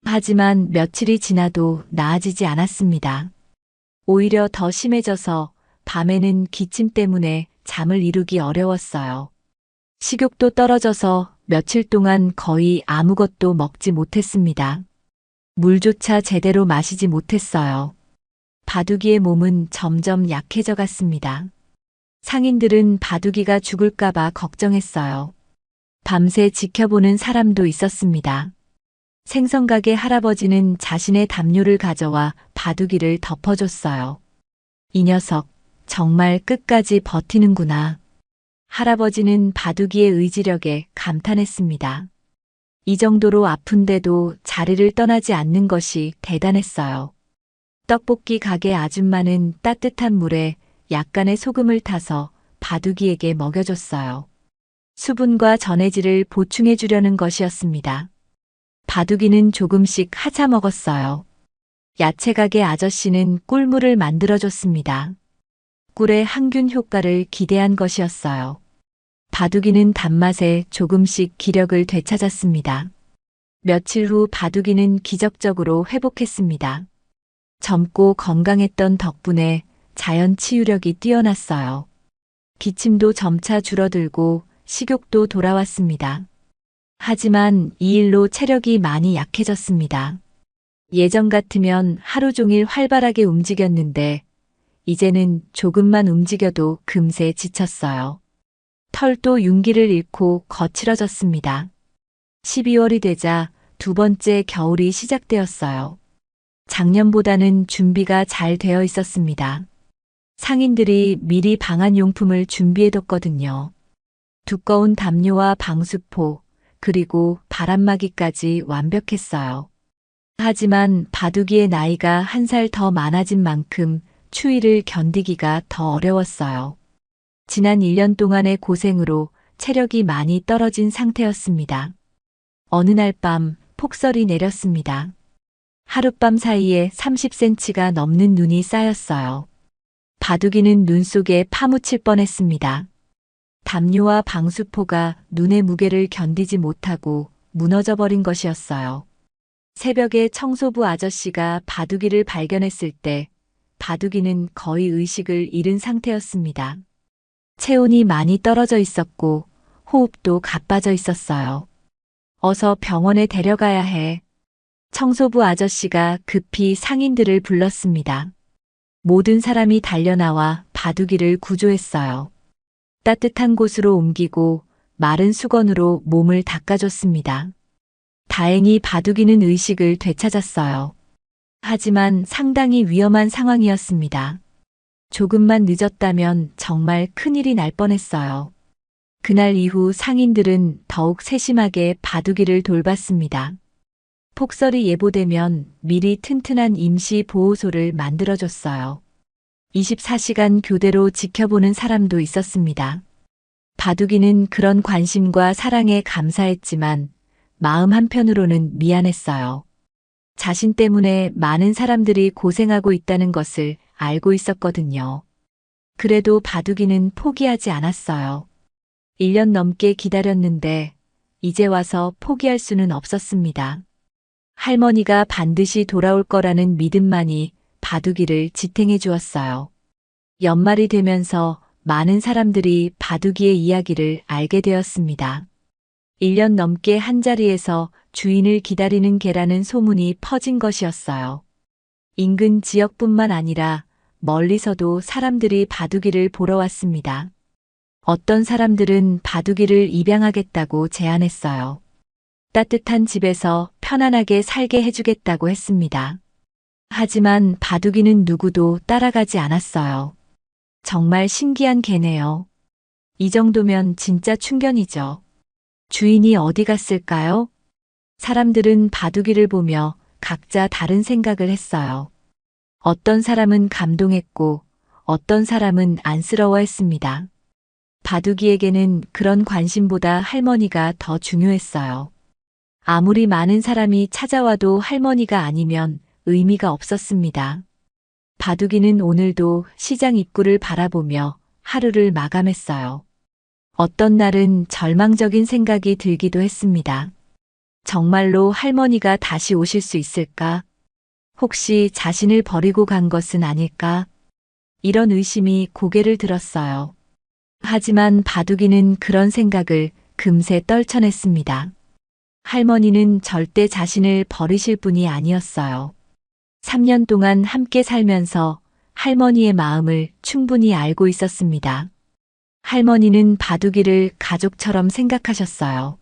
하지만 며칠이 지나도 나아지지 않았습니다. 오히려 더 심해져서 밤에는 기침 때문에 잠을 이루기 어려웠어요. 식욕도 떨어져서 며칠 동안 거의 아무것도 먹지 못했습니다. 물조차 제대로 마시지 못했어요. 바둑이의 몸은 점점 약해져 갔습니다. 상인들은 바둑이가 죽을까봐 걱정했어요. 밤새 지켜보는 사람도 있었습니다. 생선가게 할아버지는 자신의 담요를 가져와 바둑이를 덮어줬어요. 이 녀석 정말 끝까지 버티는구나. 할아버지는 바둑이의 의지력에 감탄했습니다. 이 정도로 아픈데도 자리를 떠나지 않는 것이 대단했어요. 떡볶이 가게 아줌마는 따뜻한 물에 약간의 소금을 타서 바둑이에게 먹여줬어요. 수분과 전해질을 보충해 주려는 것이었습니다. 바둑이는 조금씩 하자 먹었어요. 야채 가게 아저씨는 꿀물을 만들어줬습니다. 꿀의 항균 효과를 기대한 것이었어요. 바둑이는 단맛에 조금씩 기력을 되찾았습니다. 며칠 후 바둑이는 기적적으로 회복했습니다. 젊고 건강했던 덕분에 자연 치유력이 뛰어났어요. 기침도 점차 줄어들고 식욕도 돌아왔습니다. 하지만 이 일로 체력이 많이 약해졌습니다. 예전 같으면 하루 종일 활발하게 움직였는데 이제는 조금만 움직여도 금세 지쳤어요. 털도 윤기를 잃고 거칠어졌습니다. 12월이 되자 두 번째 겨울이 시작되었어요. 작년보다는 준비가 잘 되어 있었습니다. 상인들이 미리 방한용품을 준비해뒀거든요. 두꺼운 담요와 방수포, 그리고 바람막이까지 완벽했어요. 하지만 바둑이의 나이가 한 살 더 많아진 만큼 추위를 견디기가 더 어려웠어요. 지난 1년 동안의 고생으로 체력이 많이 떨어진 상태였습니다. 어느 날 밤 폭설이 내렸습니다. 하룻밤 사이에 30cm가 넘는 눈이 쌓였어요. 바둑이는 눈 속에 파묻힐 뻔했습니다. 담요와 방수포가 눈의 무게를 견디지 못하고 무너져 버린 것이었어요. 새벽에 청소부 아저씨가 바둑이를 발견했을 때 바둑이는 거의 의식을 잃은 상태였습니다. 체온이 많이 떨어져 있었고 호흡도 가빠져 있었어요. 어서 병원에 데려가야 해. 청소부 아저씨가 급히 상인들을 불렀습니다. 모든 사람이 달려나와 바둑이를 구조했어요. 따뜻한 곳으로 옮기고 마른 수건으로 몸을 닦아줬습니다. 다행히 바둑이는 의식을 되찾았어요. 하지만 상당히 위험한 상황이었습니다. 조금만 늦었다면 정말 큰일이 날 뻔했어요. 그날 이후 상인들은 더욱 세심하게 바둑이를 돌봤습니다. 폭설이 예보되면 미리 튼튼한 임시 보호소를 만들어줬어요. 24시간 교대로 지켜보는 사람도 있었습니다. 바둑이는 그런 관심과 사랑에 감사했지만 마음 한편으로는 미안했어요. 자신 때문에 많은 사람들이 고생하고 있다는 것을 알고 있었거든요. 그래도 바둑이는 포기하지 않았어요. 1년 넘게 기다렸는데 이제 와서 포기할 수는 없었습니다. 할머니가 반드시 돌아올 거라는 믿음만이 바둑이를 지탱해 주었어요. 연말이 되면서 많은 사람들이 바둑이의 이야기를 알게 되었습니다. 1년 넘게 한자리에서 주인을 기다리는 개라는 소문이 퍼진 것이었어요. 인근 지역뿐만 아니라 멀리서도 사람들이 바둑이를 보러 왔습니다. 어떤 사람들은 바둑이를 입양하겠다고 제안했어요. 따뜻한 집에서 편안하게 살게 해주겠다고 했습니다. 하지만 바둑이는 누구도 따라가지 않았어요. 정말 신기한 개네요. 이 정도면 진짜 충견이죠. 주인이 어디 갔을까요? 사람들은 바둑이를 보며 각자 다른 생각을 했어요. 어떤 사람은 감동했고 어떤 사람은 안쓰러워했습니다. 바둑이에게는 그런 관심보다 할머니가 더 중요했어요. 아무리 많은 사람이 찾아와도 할머니가 아니면 의미가 없었습니다. 바둑이는 오늘도 시장 입구를 바라보며 하루를 마감했어요. 어떤 날은 절망적인 생각이 들기도 했습니다. 정말로 할머니가 다시 오실 수 있을까? 혹시 자신을 버리고 간 것은 아닐까? 이런 의심이 고개를 들었어요. 하지만 바둑이는 그런 생각을 금세 떨쳐냈습니다. 할머니는 절대 자신을 버리실 분이 아니었어요. 3년 동안 함께 살면서 할머니의 마음을 충분히 알고 있었습니다. 할머니는 바둑이를 가족처럼 생각하셨어요.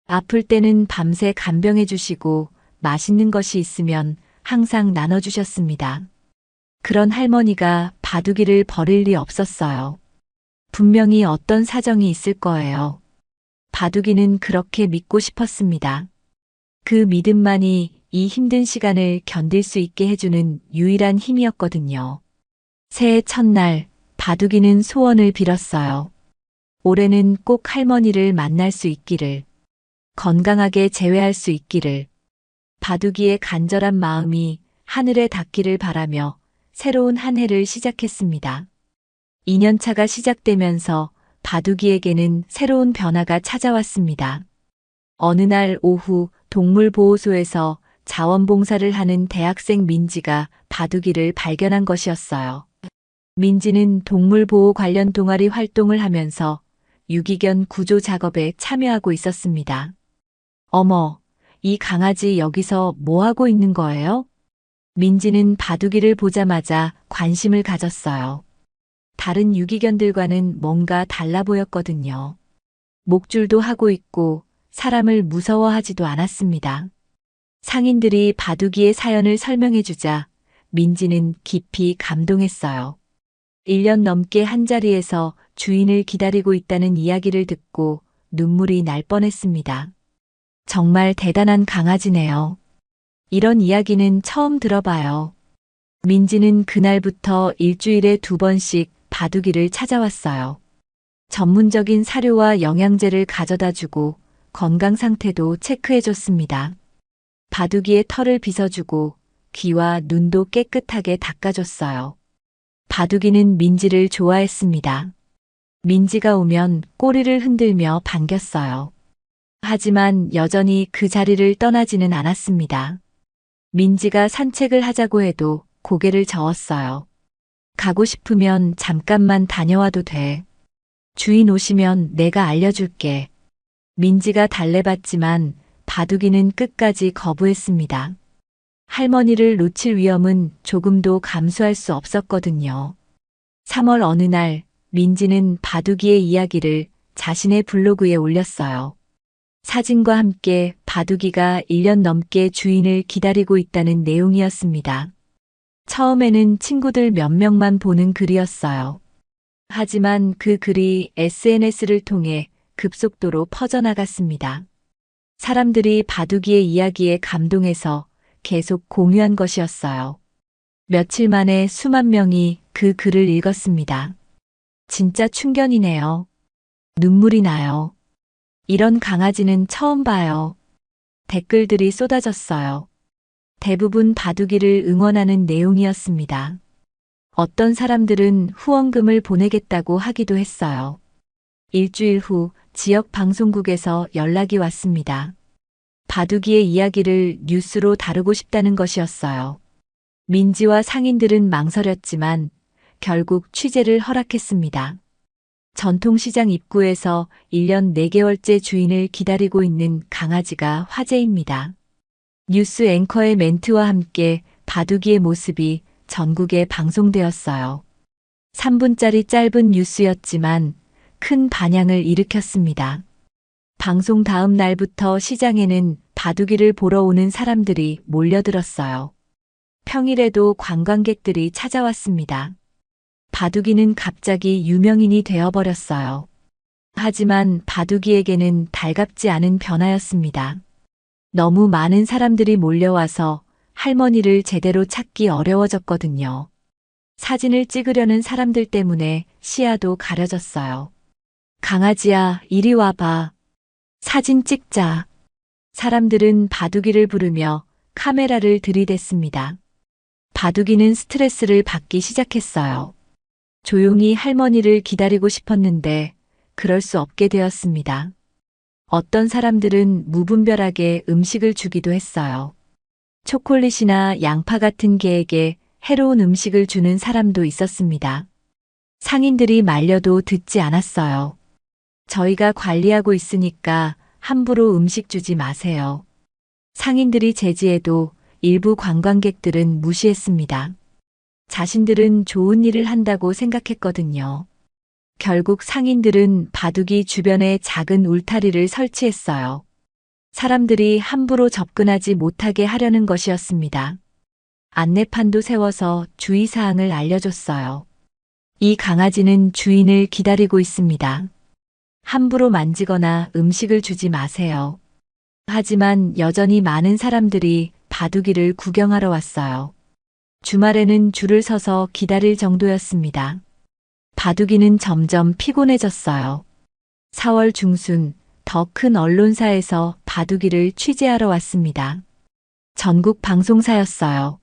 아플 때는 밤새 간병해 주시고 맛있는 것이 있으면 항상 나눠주셨습니다. 그런 할머니가 바둑이를 버릴 리 없었어요. 분명히 어떤 사정이 있을 거예요. 바둑이는 그렇게 믿고 싶었습니다. 그 믿음만이 이 힘든 시간을 견딜 수 있게 해주는 유일한 힘이었거든요. 새해 첫날 바둑이는 소원을 빌었어요. 올해는 꼭 할머니를 만날 수 있기를, 건강하게 재회할 수 있기를. 바둑이의 간절한 마음이 하늘에 닿기를 바라며 새로운 한 해를 시작했습니다. 2년차가 시작되면서 바둑이에게는 새로운 변화가 찾아왔습니다. 어느 날 오후 동물보호소에서 자원봉사를 하는 대학생 민지가 바둑이를 발견한 것이었어요. 민지는 동물보호 관련 동아리 활동을 하면서 유기견 구조 작업에 참여하고 있었습니다. 어머, 이 강아지 여기서 뭐 하고 있는 거예요? 민지는 바둑이를 보자마자 관심을 가졌어요. 다른 유기견들과는 뭔가 달라 보였거든요. 목줄도 하고 있고 사람을 무서워하지도 않았습니다. 상인들이 바둑이의 사연을 설명해주자 민지는 깊이 감동했어요. 1년 넘게 한자리에서 주인을 기다리고 있다는 이야기를 듣고 눈물이 날 뻔했습니다. 정말 대단한 강아지네요. 이런 이야기는 처음 들어봐요. 민지는 그날부터 일주일에 2번씩 바둑이를 찾아왔어요. 전문적인 사료와 영양제를 가져다 주고 건강 상태도 체크해 줬습니다. 바둑이의 털을 빗어주고 귀와 눈도 깨끗하게 닦아줬어요. 바둑이는 민지를 좋아했습니다. 민지가 오면 꼬리를 흔들며 반겼어요. 하지만 여전히 그 자리를 떠나지는 않았습니다. 민지가 산책을 하자고 해도 고개를 저었어요. 가고 싶으면 잠깐만 다녀와도 돼. 주인 오시면 내가 알려줄게. 민지가 달래봤지만 바둑이는 끝까지 거부했습니다. 할머니를 놓칠 위험은 조금도 감수할 수 없었거든요. 3월 어느 날 민지는 바둑이의 이야기를 자신의 블로그에 올렸어요. 사진과 함께 바둑이가 1년 넘게 주인을 기다리고 있다는 내용이었습니다. 처음에는 친구들 몇 명만 보는 글이었어요. 하지만 그 글이 SNS를 통해 급속도로 퍼져나갔습니다. 사람들이 바둑이의 이야기에 감동해서 계속 공유한 것이었어요. 며칠 만에 수만 명이 그 글을 읽었습니다. 진짜 충견이네요. 눈물이 나요. 이런 강아지는 처음 봐요. 댓글들이 쏟아졌어요. 대부분 바둑이를 응원하는 내용이었습니다. 어떤 사람들은 후원금을 보내겠다고 하기도 했어요. 일주일 후 지역 방송국에서 연락이 왔습니다. 바둑이의 이야기를 뉴스로 다루고 싶다는 것이었어요. 민지와 상인들은 망설였지만 결국 취재를 허락했습니다. 전통시장 입구에서 1년 4개월째 주인을 기다리고 있는 강아지가 화제입니다. 뉴스 앵커의 멘트와 함께 바둑이의 모습이 전국에 방송되었어요. 3분짜리 짧은 뉴스였지만 큰 반향을 일으켰습니다. 방송 다음 날부터 시장에는 바둑이를 보러 오는 사람들이 몰려들었어요. 평일에도 관광객들이 찾아왔습니다. 바둑이는 갑자기 유명인이 되어버렸어요. 하지만 바둑이에게는 달갑지 않은 변화였습니다. 너무 많은 사람들이 몰려와서 할머니를 제대로 찾기 어려워졌거든요. 사진을 찍으려는 사람들 때문에 시야도 가려졌어요. 강아지야, 이리 와봐. 사진 찍자. 사람들은 바둑이를 부르며 카메라를 들이댔습니다. 바둑이는 스트레스를 받기 시작했어요. 조용히 할머니를 기다리고 싶었는데 그럴 수 없게 되었습니다. 어떤 사람들은 무분별하게 음식을 주기도 했어요. 초콜릿이나 양파 같은 개에게 해로운 음식을 주는 사람도 있었습니다. 상인들이 말려도 듣지 않았어요. 저희가 관리하고 있으니까 함부로 음식 주지 마세요. 상인들이 제지해도 일부 관광객들은 무시했습니다. 자신들은 좋은 일을 한다고 생각했거든요. 결국 상인들은 바둑이 주변에 작은 울타리를 설치했어요. 사람들이 함부로 접근하지 못하게 하려는 것이었습니다. 안내판도 세워서 주의사항을 알려줬어요. 이 강아지는 주인을 기다리고 있습니다. 함부로 만지거나 음식을 주지 마세요. 하지만 여전히 많은 사람들이 바둑이를 구경하러 왔어요. 주말에는 줄을 서서 기다릴 정도였습니다. 바둑이는 점점 피곤해졌어요. 4월 중순 더 큰 언론사에서 바둑이를 취재하러 왔습니다. 전국 방송사였어요.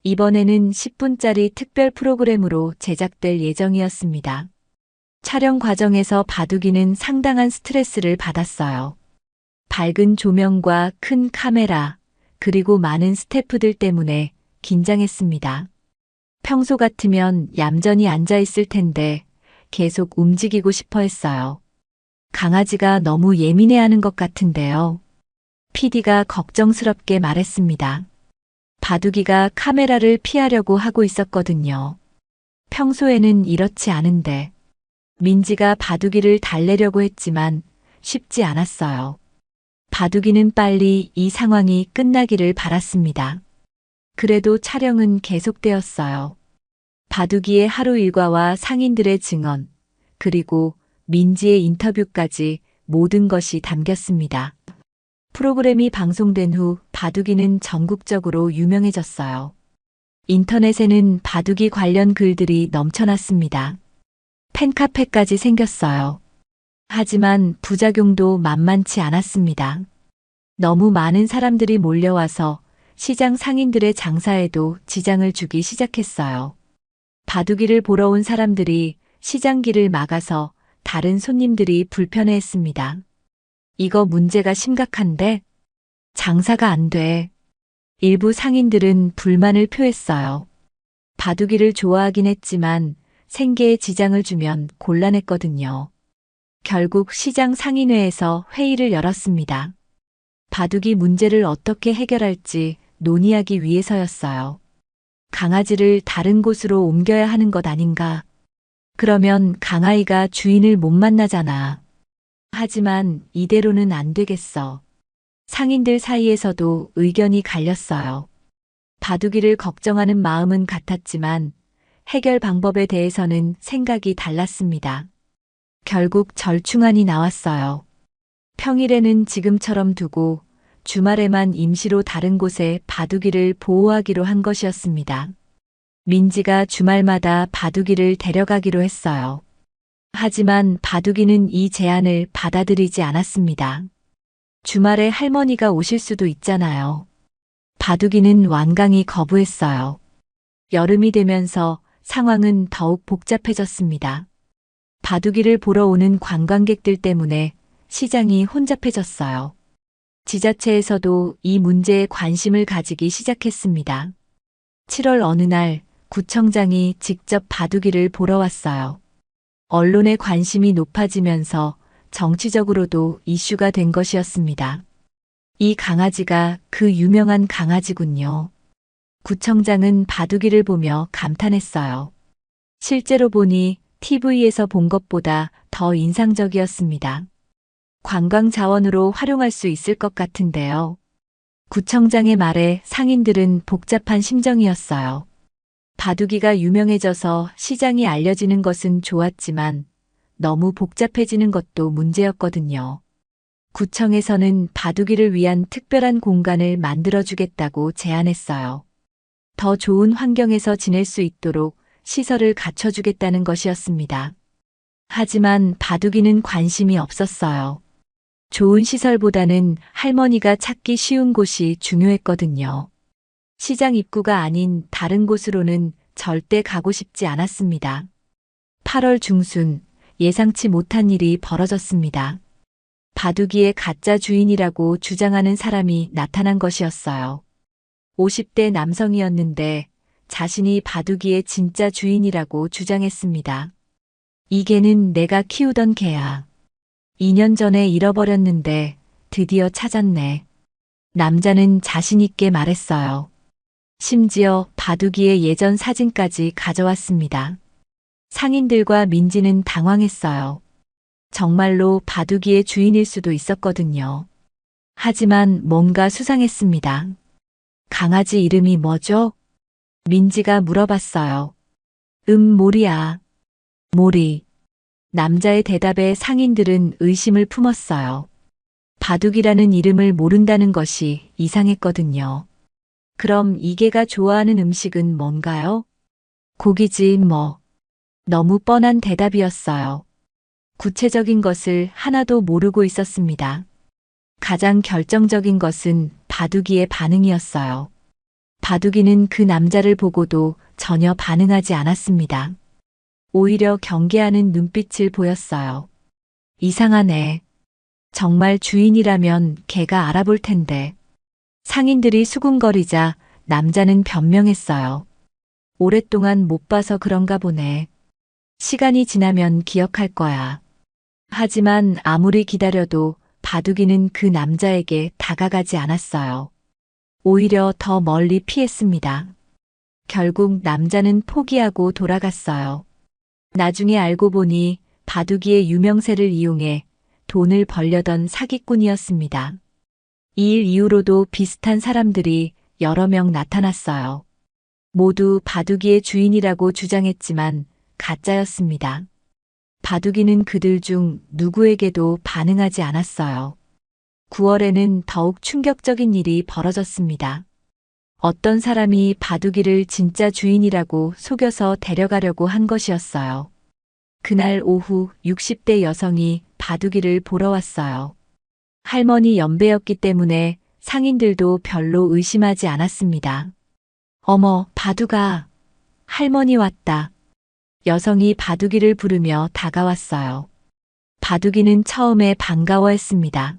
이번에는 10분짜리 특별 프로그램으로 제작될 예정이었습니다. 촬영 과정에서 바둑이는 상당한 스트레스를 받았어요. 밝은 조명과 큰 카메라, 그리고 많은 스태프들 때문에 긴장했습니다. 평소 같으면 얌전히 앉아 있을 텐데 계속 움직이고 싶어 했어요. 강아지가 너무 예민해하는 것 같은데요. PD가 걱정스럽게 말했습니다. 바둑이가 카메라를 피하려고 하고 있었거든요. 평소에는 이렇지 않은데. 민지가 바둑이를 달래려고 했지만 쉽지 않았어요. 바둑이는 빨리 이 상황이 끝나기를 바랐습니다. 그래도 촬영은 계속되었어요. 바둑이의 하루 일과와 상인들의 증언, 그리고 민지의 인터뷰까지 모든 것이 담겼습니다. 프로그램이 방송된 후 바둑이는 전국적으로 유명해졌어요. 인터넷에는 바둑이 관련 글들이 넘쳐났습니다. 팬카페까지 생겼어요. 하지만 부작용도 만만치 않았습니다. 너무 많은 사람들이 몰려와서 시장 상인들의 장사에도 지장을 주기 시작했어요. 바둑이를 보러 온 사람들이 시장길을 막아서 다른 손님들이 불편해했습니다. 이거 문제가 심각한데? 장사가 안 돼. 일부 상인들은 불만을 표했어요. 바둑이를 좋아하긴 했지만 생계에 지장을 주면 곤란했거든요. 결국 시장 상인회에서 회의를 열었습니다. 바둑이 문제를 어떻게 해결할지 논의하기 위해서였어요. 강아지를 다른 곳으로 옮겨야 하는 것 아닌가? 그러면 강아이가 주인을 못 만나잖아. 하지만 이대로는 안 되겠어. 상인들 사이에서도 의견이 갈렸어요. 바둑이를 걱정하는 마음은 같았지만 해결 방법에 대해서는 생각이 달랐습니다. 결국 절충안이 나왔어요. 평일에는 지금처럼 두고 주말에만 임시로 다른 곳에 바둑이를 보호하기로 한 것이었습니다. 민지가 주말마다 바둑이를 데려가기로 했어요. 하지만 바둑이는 이 제안을 받아들이지 않았습니다. 주말에 할머니가 오실 수도 있잖아요. 바둑이는 완강히 거부했어요. 여름이 되면서 상황은 더욱 복잡해졌습니다. 바둑이를 보러 오는 관광객들 때문에 시장이 혼잡해졌어요. 지자체에서도 이 문제에 관심을 가지기 시작했습니다. 7월 어느 날 구청장이 직접 바둑이를 보러 왔어요. 언론의 관심이 높아지면서 정치적으로도 이슈가 된 것이었습니다. 이 강아지가 그 유명한 강아지군요. 구청장은 바둑이를 보며 감탄했어요. 실제로 보니 TV에서 본 것보다 더 인상적이었습니다. 관광 자원으로 활용할 수 있을 것 같은데요. 구청장의 말에 상인들은 복잡한 심정이었어요. 바둑이가 유명해져서 시장이 알려지는 것은 좋았지만 너무 복잡해지는 것도 문제였거든요. 구청에서는 바둑이를 위한 특별한 공간을 만들어주겠다고 제안했어요. 더 좋은 환경에서 지낼 수 있도록 시설을 갖춰주겠다는 것이었습니다. 하지만 바둑이는 관심이 없었어요. 좋은 시설보다는 할머니가 찾기 쉬운 곳이 중요했거든요. 시장 입구가 아닌 다른 곳으로는 절대 가고 싶지 않았습니다. 8월 중순, 예상치 못한 일이 벌어졌습니다. 바둑이의 가짜 주인이라고 주장하는 사람이 나타난 것이었어요. 50대 남성이었는데 자신이 바둑이의 진짜 주인이라고 주장했습니다. 이 개는 내가 키우던 개야. 2년 전에 잃어버렸는데 드디어 찾았네. 남자는 자신있게 말했어요. 심지어 바둑이의 예전 사진까지 가져왔습니다. 상인들과 민지는 당황했어요. 정말로 바둑이의 주인일 수도 있었거든요. 하지만 뭔가 수상했습니다. 강아지 이름이 뭐죠? 민지가 물어봤어요. 모리야. 모리. 남자의 대답에 상인들은 의심을 품었어요. 바둑이라는 이름을 모른다는 것이 이상했거든요. 그럼 이 개가 좋아하는 음식은 뭔가요? 고기지 뭐. 너무 뻔한 대답이었어요. 구체적인 것을 하나도 모르고 있었습니다. 가장 결정적인 것은 바둑이의 반응이었어요. 바둑이는 그 남자를 보고도 전혀 반응하지 않았습니다. 오히려 경계하는 눈빛을 보였어요. 이상하네. 정말 주인이라면 걔가 알아볼 텐데. 상인들이 수군거리자 남자는 변명했어요. 오랫동안 못 봐서 그런가 보네. 시간이 지나면 기억할 거야. 하지만 아무리 기다려도 바둑이는 그 남자에게 다가가지 않았어요. 오히려 더 멀리 피했습니다. 결국 남자는 포기하고 돌아갔어요. 나중에 알고 보니 바둑이의 유명세를 이용해 돈을 벌려던 사기꾼이었습니다. 이 일 이후로도 비슷한 사람들이 여러 명 나타났어요. 모두 바둑이의 주인이라고 주장했지만 가짜였습니다. 바둑이는 그들 중 누구에게도 반응하지 않았어요. 9월에는 더욱 충격적인 일이 벌어졌습니다. 어떤 사람이 바둑이를 진짜 주인이라고 속여서 데려가려고 한 것이었어요. 그날 오후 60대 여성이 바둑이를 보러 왔어요. 할머니 연배였기 때문에 상인들도 별로 의심하지 않았습니다. 어머, 바둑아. 할머니 왔다. 여성이 바둑이를 부르며 다가왔어요. 바둑이는 처음에 반가워했습니다.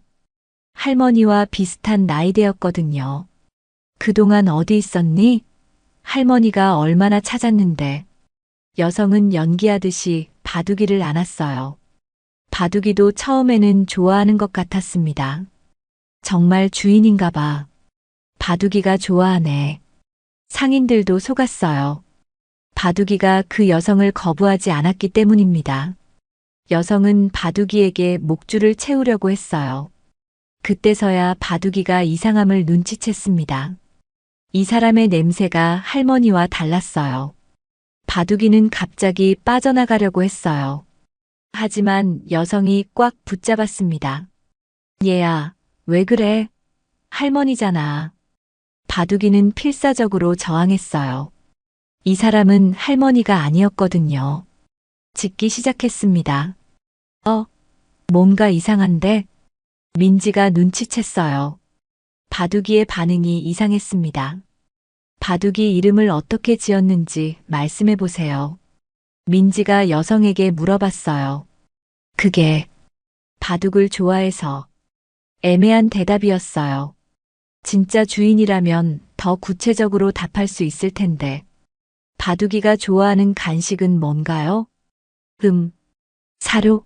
할머니와 비슷한 나이대였거든요. 그동안 어디 있었니? 할머니가 얼마나 찾았는데. 여성은 연기하듯이 바둑이를 안았어요. 바둑이도 처음에는 좋아하는 것 같았습니다. 정말 주인인가 봐. 바둑이가 좋아하네. 상인들도 속았어요. 바둑이가 그 여성을 거부하지 않았기 때문입니다. 여성은 바둑이에게 목줄을 채우려고 했어요. 그때서야 바둑이가 이상함을 눈치챘습니다. 이 사람의 냄새가 할머니와 달랐어요. 바둑이는 갑자기 빠져나가려고 했어요. 하지만 여성이 꽉 붙잡았습니다. 얘야, 왜 그래? 할머니잖아. 바둑이는 필사적으로 저항했어요. 이 사람은 할머니가 아니었거든요. 짖기 시작했습니다. 뭔가 이상한데? 민지가 눈치챘어요. 바둑이의 반응이 이상했습니다. 바둑이 이름을 어떻게 지었는지 말씀해 보세요. 민지가 여성에게 물어봤어요. 그게 바둑을 좋아해서. 애매한 대답이었어요. 진짜 주인이라면 더 구체적으로 답할 수 있을 텐데. 바둑이가 좋아하는 간식은 뭔가요? 사료.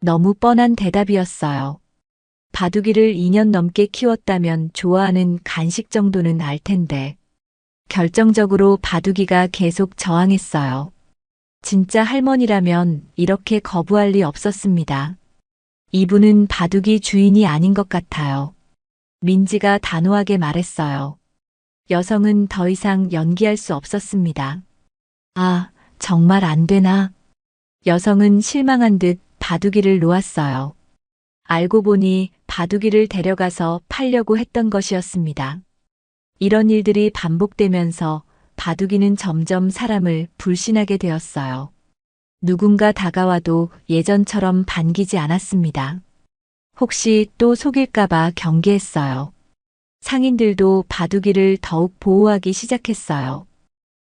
너무 뻔한 대답이었어요. 바둑이를 2년 넘게 키웠다면 좋아하는 간식 정도는 알 텐데. 결정적으로 바둑이가 계속 저항했어요. 진짜 할머니라면 이렇게 거부할 리 없었습니다. 이분은 바둑이 주인이 아닌 것 같아요. 민지가 단호하게 말했어요. 여성은 더 이상 연기할 수 없었습니다. 정말 안 되나? 여성은 실망한 듯 바둑이를 놓았어요. 알고 보니 바둑이를 데려가서 팔려고 했던 것이었습니다. 이런 일들이 반복되면서 바둑이는 점점 사람을 불신하게 되었어요. 누군가 다가와도 예전처럼 반기지 않았습니다. 혹시 또 속일까봐 경계했어요. 상인들도 바둑이를 더욱 보호하기 시작했어요.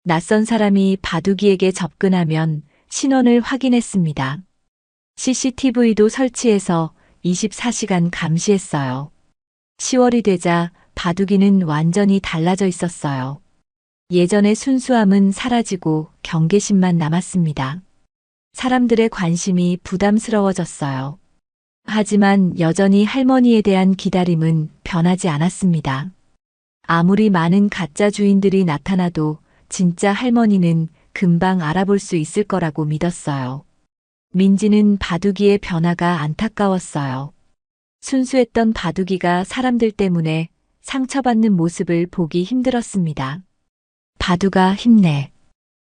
낯선 사람이 바둑이에게 접근하면 신원을 확인했습니다. CCTV도 설치해서 24시간 감시했어요. 10월이 되자 바둑이는 완전히 달라져 있었어요. 예전의 순수함은 사라지고 경계심만 남았습니다. 사람들의 관심이 부담스러워졌어요. 하지만 여전히 할머니에 대한 기다림은 변하지 않았습니다. 아무리 많은 가짜 주인들이 나타나도 진짜 할머니는 금방 알아볼 수 있을 거라고 믿었어요. 민지는 바둑이의 변화가 안타까웠어요. 순수했던 바둑이가 사람들 때문에 상처받는 모습을 보기 힘들었습니다. 바둑아, 힘내.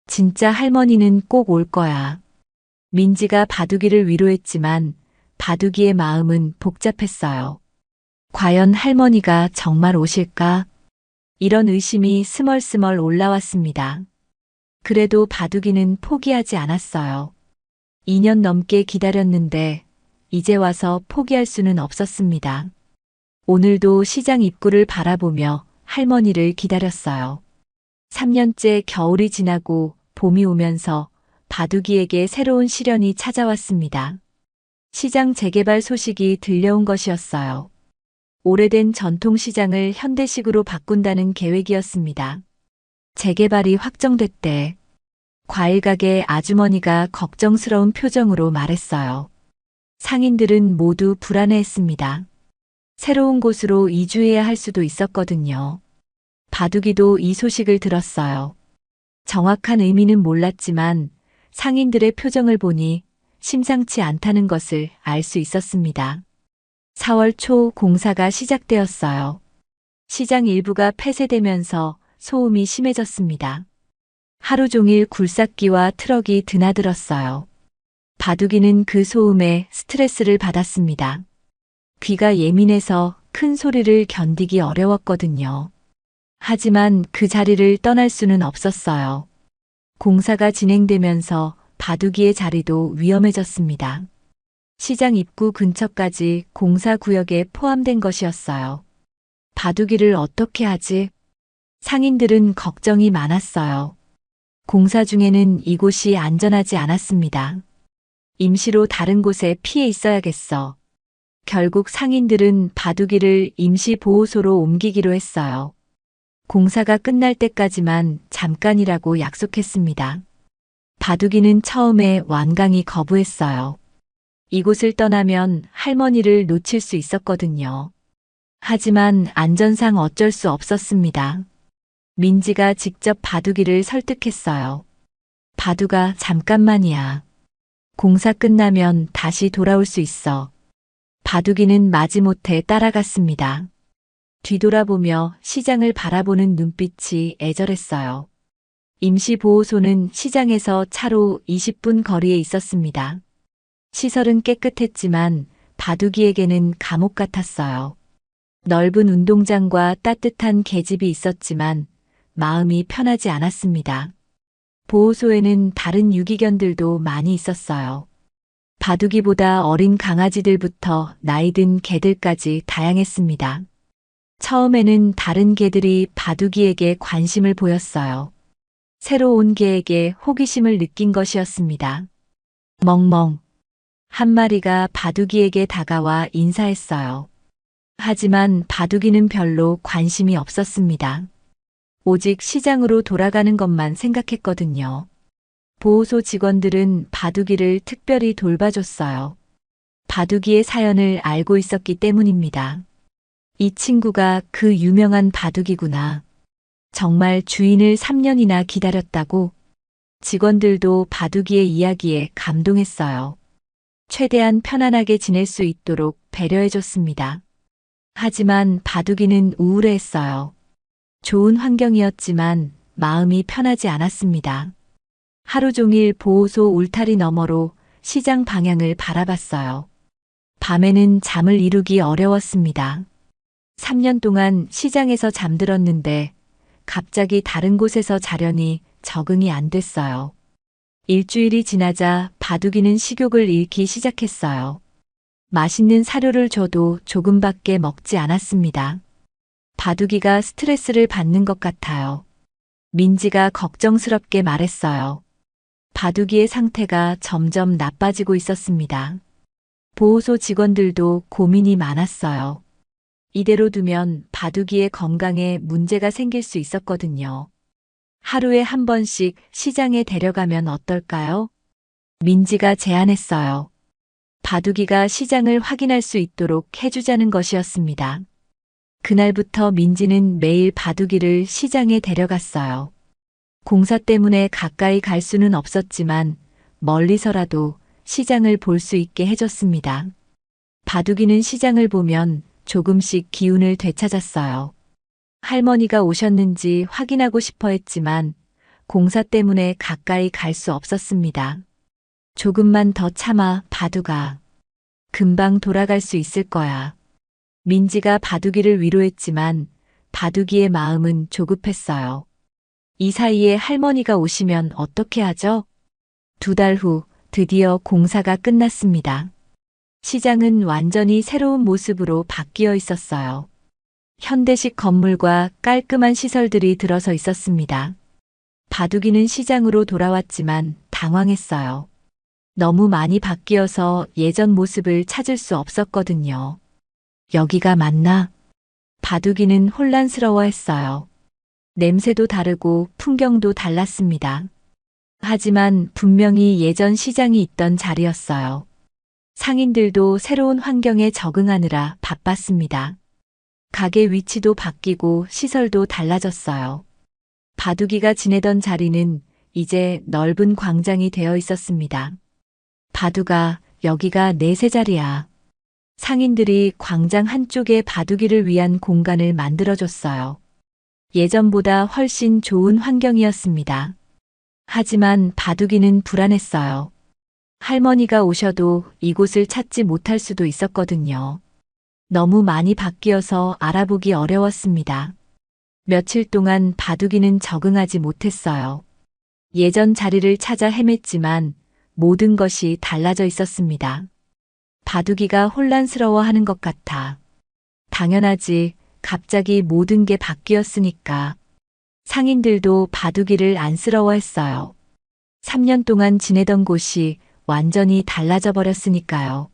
진짜 할머니는 꼭 올 거야. 민지가 바둑이를 위로했지만 바둑이의 마음은 복잡했어요. 과연 할머니가 정말 오실까? 이런 의심이 스멀스멀 올라왔습니다. 그래도 바둑이는 포기하지 않았어요. 2년 넘게 기다렸는데 이제 와서 포기할 수는 없었습니다. 오늘도 시장 입구를 바라보며 할머니를 기다렸어요. 3년째 겨울이 지나고 봄이 오면서 바둑이에게 새로운 시련이 찾아왔습니다. 시장 재개발 소식이 들려온 것이었어요. 오래된 전통시장을 현대식으로 바꾼다는 계획이었습니다. 재개발이 확정됐대. 과일가게 아주머니가 걱정스러운 표정으로 말했어요. 상인들은 모두 불안해했습니다. 새로운 곳으로 이주해야 할 수도 있었거든요. 바둑이도 이 소식을 들었어요. 정확한 의미는 몰랐지만 상인들의 표정을 보니 심상치 않다는 것을 알 수 있었습니다. 4월 초 공사가 시작되었어요. 시장 일부가 폐쇄되면서 소음이 심해졌습니다. 하루 종일 굴삭기와 트럭이 드나들었어요. 바둑이는 그 소음에 스트레스를 받았습니다. 귀가 예민해서 큰 소리를 견디기 어려웠거든요. 하지만 그 자리를 떠날 수는 없었어요. 공사가 진행되면서 바둑이의 자리도 위험해졌습니다. 시장 입구 근처까지 공사 구역에 포함된 것이었어요. 바둑이를 어떻게 하지? 상인들은 걱정이 많았어요. 공사 중에는 이곳이 안전하지 않았습니다. 임시로 다른 곳에 피해 있어야겠어. 결국 상인들은 바둑이를 임시 보호소로 옮기기로 했어요. 공사가 끝날 때까지만 잠깐이라고 약속했습니다. 바둑이는 처음에 완강히 거부했어요. 이곳을 떠나면 할머니를 놓칠 수 있었거든요. 하지만 안전상 어쩔 수 없었습니다. 민지가 직접 바둑이를 설득했어요. 바둑아, 잠깐만이야. 공사 끝나면 다시 돌아올 수 있어. 바둑이는 마지못해 따라갔습니다. 뒤돌아보며 시장을 바라보는 눈빛이 애절했어요. 임시보호소는 시장에서 차로 20분 거리에 있었습니다. 시설은 깨끗했지만 바둑이에게는 감옥 같았어요. 넓은 운동장과 따뜻한 계집이 있었지만 마음이 편하지 않았습니다. 보호소에는 다른 유기견들도 많이 있었어요. 바둑이보다 어린 강아지들부터 나이든 개들까지 다양했습니다. 처음에는 다른 개들이 바둑이에게 관심을 보였어요. 새로 온 개에게 호기심을 느낀 것이었습니다. 멍멍. 한 마리가 바둑이에게 다가와 인사했어요. 하지만 바둑이는 별로 관심이 없었습니다. 오직 시장으로 돌아가는 것만 생각했거든요. 보호소 직원들은 바둑이를 특별히 돌봐줬어요. 바둑이의 사연을 알고 있었기 때문입니다. 이 친구가 그 유명한 바둑이구나. 정말 주인을 3년이나 기다렸다고? 직원들도 바둑이의 이야기에 감동했어요. 최대한 편안하게 지낼 수 있도록 배려해줬습니다. 하지만 바둑이는 우울해했어요. 좋은 환경이었지만 마음이 편하지 않았습니다. 하루 종일 보호소 울타리 너머로 시장 방향을 바라봤어요. 밤에는 잠을 이루기 어려웠습니다. 3년 동안 시장에서 잠들었는데 갑자기 다른 곳에서 자려니 적응이 안 됐어요. 일주일이 지나자 바둑이는 식욕을 잃기 시작했어요. 맛있는 사료를 줘도 조금밖에 먹지 않았습니다. 바둑이가 스트레스를 받는 것 같아요. 민지가 걱정스럽게 말했어요. 바둑이의 상태가 점점 나빠지고 있었습니다. 보호소 직원들도 고민이 많았어요. 이대로 두면 바둑이의 건강에 문제가 생길 수 있었거든요. 하루에 한 번씩 시장에 데려가면 어떨까요? 민지가 제안했어요. 바둑이가 시장을 확인할 수 있도록 해주자는 것이었습니다. 그날부터 민지는 매일 바둑이를 시장에 데려갔어요. 공사 때문에 가까이 갈 수는 없었지만 멀리서라도 시장을 볼 수 있게 해줬습니다. 바둑이는 시장을 보면 조금씩 기운을 되찾았어요. 할머니가 오셨는지 확인하고 싶어 했지만 공사 때문에 가까이 갈 수 없었습니다. 조금만 더 참아, 바둑아. 금방 돌아갈 수 있을 거야. 민지가 바둑이를 위로했지만 바둑이의 마음은 조급했어요. 이 사이에 할머니가 오시면 어떻게 하죠? 2달 후 드디어 공사가 끝났습니다. 시장은 완전히 새로운 모습으로 바뀌어 있었어요. 현대식 건물과 깔끔한 시설들이 들어서 있었습니다. 바둑이는 시장으로 돌아왔지만 당황했어요. 너무 많이 바뀌어서 예전 모습을 찾을 수 없었거든요. 여기가 맞나? 바둑이는 혼란스러워했어요. 냄새도 다르고 풍경도 달랐습니다. 하지만 분명히 예전 시장이 있던 자리였어요. 상인들도 새로운 환경에 적응하느라 바빴습니다. 가게 위치도 바뀌고 시설도 달라졌어요. 바둑이가 지내던 자리는 이제 넓은 광장이 되어 있었습니다. 바둑아, 여기가 내 새 자리야. 상인들이 광장 한쪽에 바둑이를 위한 공간을 만들어줬어요. 예전보다 훨씬 좋은 환경이었습니다. 하지만 바둑이는 불안했어요. 할머니가 오셔도 이곳을 찾지 못할 수도 있었거든요. 너무 많이 바뀌어서 알아보기 어려웠습니다. 며칠 동안 바둑이는 적응하지 못했어요. 예전 자리를 찾아 헤맸지만 모든 것이 달라져 있었습니다. 바둑이가 혼란스러워하는 것 같아. 당연하지. 갑자기 모든 게 바뀌었으니까. 상인들도 바둑이를 안쓰러워했어요. 3년 동안 지내던 곳이 완전히 달라져 버렸으니까요.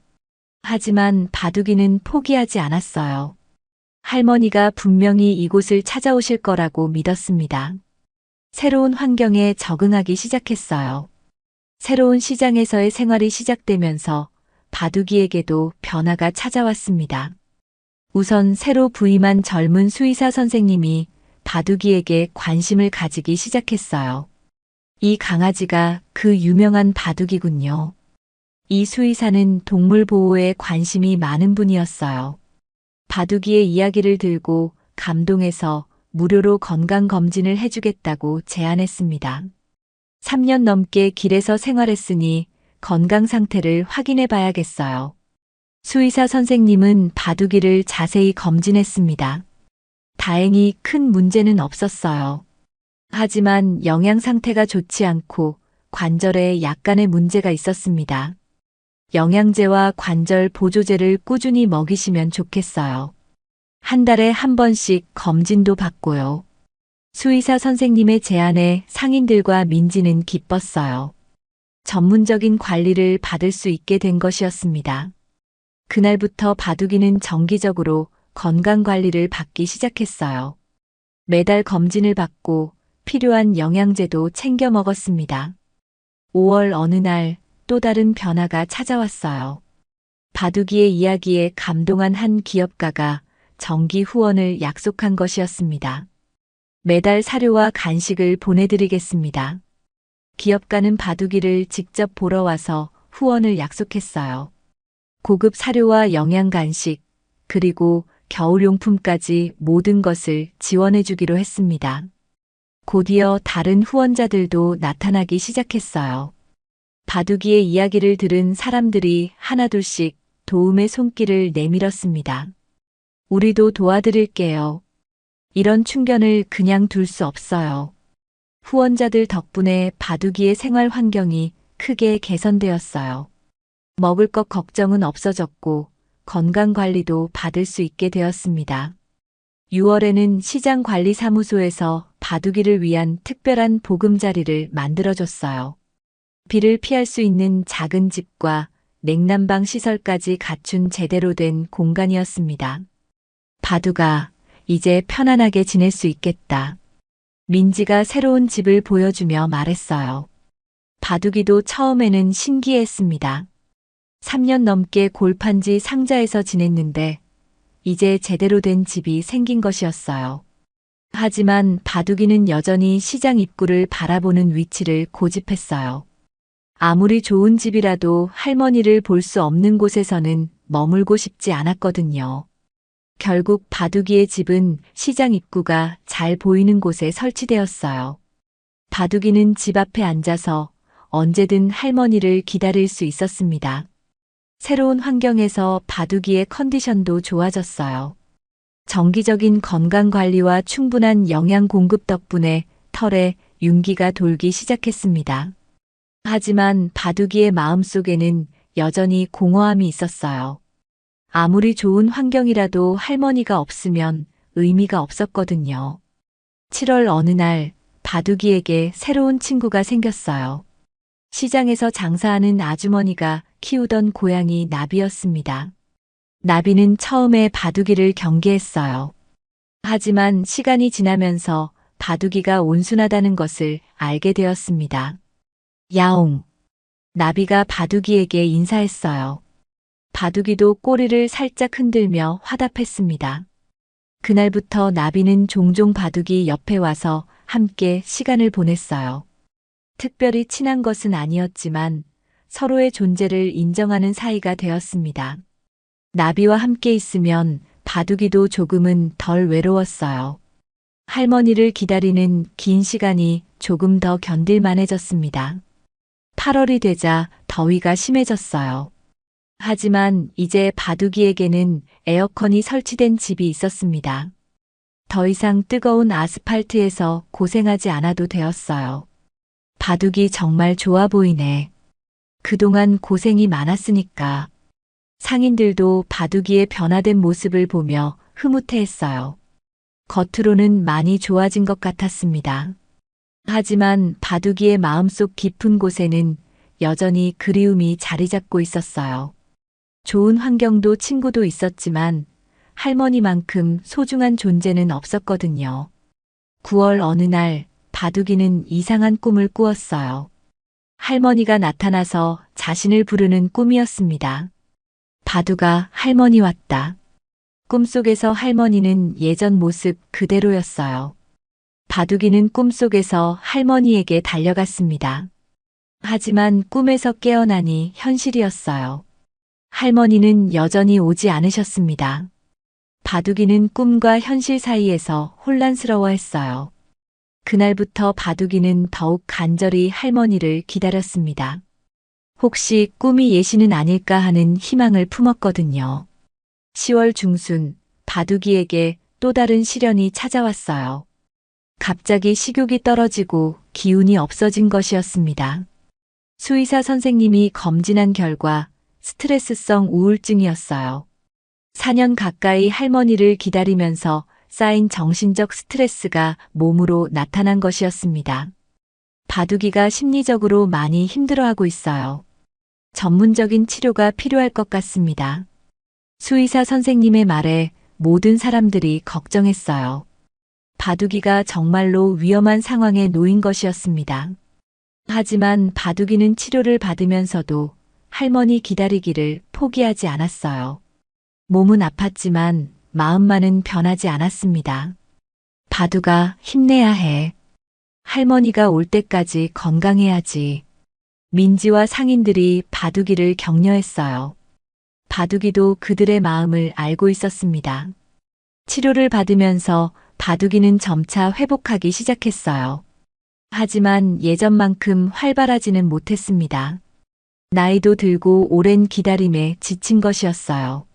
하지만 바둑이는 포기하지 않았어요. 할머니가 분명히 이곳을 찾아오실 거라고 믿었습니다. 새로운 환경에 적응하기 시작했어요. 새로운 시장에서의 생활이 시작되면서 바둑이에게도 변화가 찾아왔습니다. 우선 새로 부임한 젊은 수의사 선생님이 바둑이에게 관심을 가지기 시작했어요. 이 강아지가 그 유명한 바둑이군요. 이 수의사는 동물 보호에 관심이 많은 분이었어요. 바둑이의 이야기를 들고 감동해서 무료로 건강검진을 해주겠다고 제안했습니다. 3년 넘게 길에서 생활했으니 건강 상태를 확인해 봐야겠어요. 수의사 선생님은 바둑이를 자세히 검진했습니다. 다행히 큰 문제는 없었어요. 하지만 영양 상태가 좋지 않고 관절에 약간의 문제가 있었습니다. 영양제와 관절 보조제를 꾸준히 먹이시면 좋겠어요. 한 달에 한 번씩 검진도 받고요. 수의사 선생님의 제안에 상인들과 민지는 기뻤어요. 전문적인 관리를 받을 수 있게 된 것이었습니다. 그날부터 바둑이는 정기적으로 건강관리를 받기 시작했어요. 매달 검진을 받고 필요한 영양제도 챙겨 먹었습니다. 5월 어느 날 또 다른 변화가 찾아왔어요. 바둑이의 이야기에 감동한 한 기업가가 정기 후원을 약속한 것이었습니다. 매달 사료와 간식을 보내드리겠습니다. 기업가는 바둑이를 직접 보러 와서 후원을 약속했어요. 고급 사료와 영양 간식, 그리고 겨울용품까지 모든 것을 지원해주기로 했습니다. 곧이어 다른 후원자들도 나타나기 시작했어요. 바둑이의 이야기를 들은 사람들이 하나둘씩 도움의 손길을 내밀었습니다. 우리도 도와드릴게요. 이런 충견을 그냥 둘 수 없어요. 후원자들 덕분에 바둑이의 생활 환경이 크게 개선되었어요. 먹을 것 걱정은 없어졌고 건강 관리도 받을 수 있게 되었습니다. 6월에는 시장관리사무소에서 바둑이를 위한 특별한 보금자리를 만들어줬어요. 비를 피할 수 있는 작은 집과 냉난방 시설까지 갖춘 제대로 된 공간이었습니다. 바둑아, 이제 편안하게 지낼 수 있겠다. 민지가 새로운 집을 보여주며 말했어요. 바둑이도 처음에는 신기했습니다. 3년 넘게 골판지 상자에서 지냈는데 이제 제대로 된 집이 생긴 것이었어요. 하지만 바둑이는 여전히 시장 입구를 바라보는 위치를 고집했어요. 아무리 좋은 집이라도 할머니를 볼 수 없는 곳에서는 머물고 싶지 않았거든요. 결국 바둑이의 집은 시장 입구가 잘 보이는 곳에 설치되었어요. 바둑이는 집 앞에 앉아서 언제든 할머니를 기다릴 수 있었습니다. 새로운 환경에서 바둑이의 컨디션도 좋아졌어요. 정기적인 건강관리와 충분한 영양 공급 덕분에 털에 윤기가 돌기 시작했습니다. 하지만 바둑이의 마음속에는 여전히 공허함이 있었어요. 아무리 좋은 환경이라도 할머니가 없으면 의미가 없었거든요. 7월 어느 날 바둑이에게 새로운 친구가 생겼어요. 시장에서 장사하는 아주머니가 키우던 고양이 나비였습니다. 나비는 처음에 바둑이를 경계했어요. 하지만 시간이 지나면서 바둑이가 온순하다는 것을 알게 되었습니다. 야옹. 나비가 바둑이에게 인사했어요. 바둑이도 꼬리를 살짝 흔들며 화답했습니다. 그날부터 나비는 종종 바둑이 옆에 와서 함께 시간을 보냈어요. 특별히 친한 것은 아니었지만 서로의 존재를 인정하는 사이가 되었습니다. 나비와 함께 있으면 바둑이도 조금은 덜 외로웠어요. 할머니를 기다리는 긴 시간이 조금 더 견딜만해졌습니다. 8월이 되자 더위가 심해졌어요. 하지만 이제 바둑이에게는 에어컨이 설치된 집이 있었습니다. 더 이상 뜨거운 아스팔트에서 고생하지 않아도 되었어요. 바둑이 정말 좋아 보이네. 그동안 고생이 많았으니까. 상인들도 바둑이의 변화된 모습을 보며 흐뭇해했어요. 겉으로는 많이 좋아진 것 같았습니다. 하지만 바둑이의 마음속 깊은 곳에는 여전히 그리움이 자리 잡고 있었어요. 좋은 환경도 친구도 있었지만 할머니만큼 소중한 존재는 없었거든요. 9월 어느 날 바둑이는 이상한 꿈을 꾸었어요. 할머니가 나타나서 자신을 부르는 꿈이었습니다. 바둑아, 할머니 왔다. 꿈속에서 할머니는 예전 모습 그대로였어요. 바둑이는 꿈속에서 할머니에게 달려갔습니다. 하지만 꿈에서 깨어나니 현실이었어요. 할머니는 여전히 오지 않으셨습니다. 바둑이는 꿈과 현실 사이에서 혼란스러워했어요. 그날부터 바둑이는 더욱 간절히 할머니를 기다렸습니다. 혹시 꿈이 예시는 아닐까 하는 희망을 품었거든요. 10월 중순, 바둑이에게 또 다른 시련이 찾아왔어요. 갑자기 식욕이 떨어지고 기운이 없어진 것이었습니다. 수의사 선생님이 검진한 결과 스트레스성 우울증이었어요. 4년 가까이 할머니를 기다리면서 쌓인 정신적 스트레스가 몸으로 나타난 것이었습니다. 바둑이가 심리적으로 많이 힘들어하고 있어요. 전문적인 치료가 필요할 것 같습니다. 수의사 선생님의 말에 모든 사람들이 걱정했어요. 바둑이가 정말로 위험한 상황에 놓인 것이었습니다. 하지만 바둑이는 치료를 받으면서도 할머니 기다리기를 포기하지 않았어요. 몸은 아팠지만 마음만은 변하지 않았습니다. 바둑아, 힘내야 해. 할머니가 올 때까지 건강해야지. 민지와 상인들이 바둑이를 격려했어요. 바둑이도 그들의 마음을 알고 있었습니다. 치료를 받으면서 바둑이는 점차 회복하기 시작했어요. 하지만 예전만큼 활발하지는 못했습니다. 나이도 들고 오랜 기다림에 지친 것이었어요.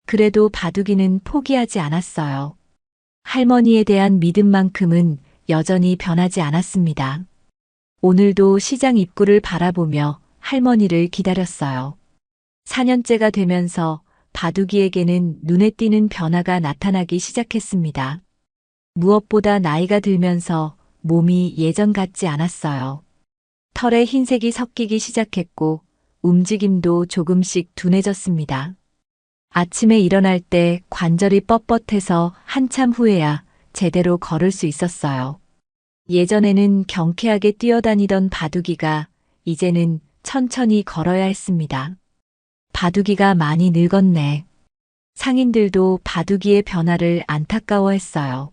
그래도 바둑이는 포기하지 않았어요. 할머니에 대한 믿음만큼은 여전히 변하지 않았습니다. 오늘도 시장 입구를 바라보며 할머니를 기다렸어요. 4년째가 되면서 바둑이에게는 눈에 띄는 변화가 나타나기 시작했습니다. 무엇보다 나이가 들면서 몸이 예전 같지 않았어요. 털에 흰색이 섞이기 시작했고 움직임도 조금씩 둔해졌습니다. 아침에 일어날 때 관절이 뻣뻣해서 한참 후에야 제대로 걸을 수 있었어요. 예전에는 경쾌하게 뛰어다니던 바둑이가 이제는 천천히 걸어야 했습니다. 바둑이가 많이 늙었네. 상인들도 바둑이의 변화를 안타까워했어요.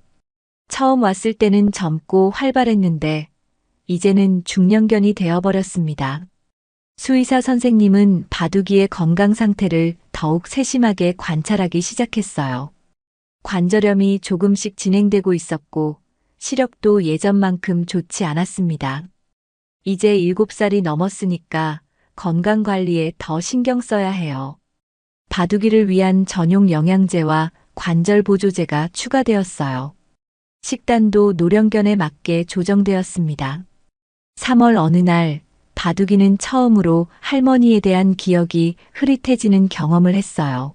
처음 왔을 때는 젊고 활발했는데 이제는 중년견이 되어버렸습니다. 수의사 선생님은 바둑이의 건강 상태를 더욱 세심하게 관찰하기 시작했어요. 관절염이 조금씩 진행되고 있었고 시력도 예전만큼 좋지 않았습니다. 이제 7살이 넘었으니까 건강 관리에 더 신경 써야 해요. 바둑이를 위한 전용 영양제와 관절 보조제가 추가되었어요. 식단도 노령견에 맞게 조정되었습니다. 3월 어느 날 바둑이는 처음으로 할머니에 대한 기억이 흐릿해지는 경험을 했어요.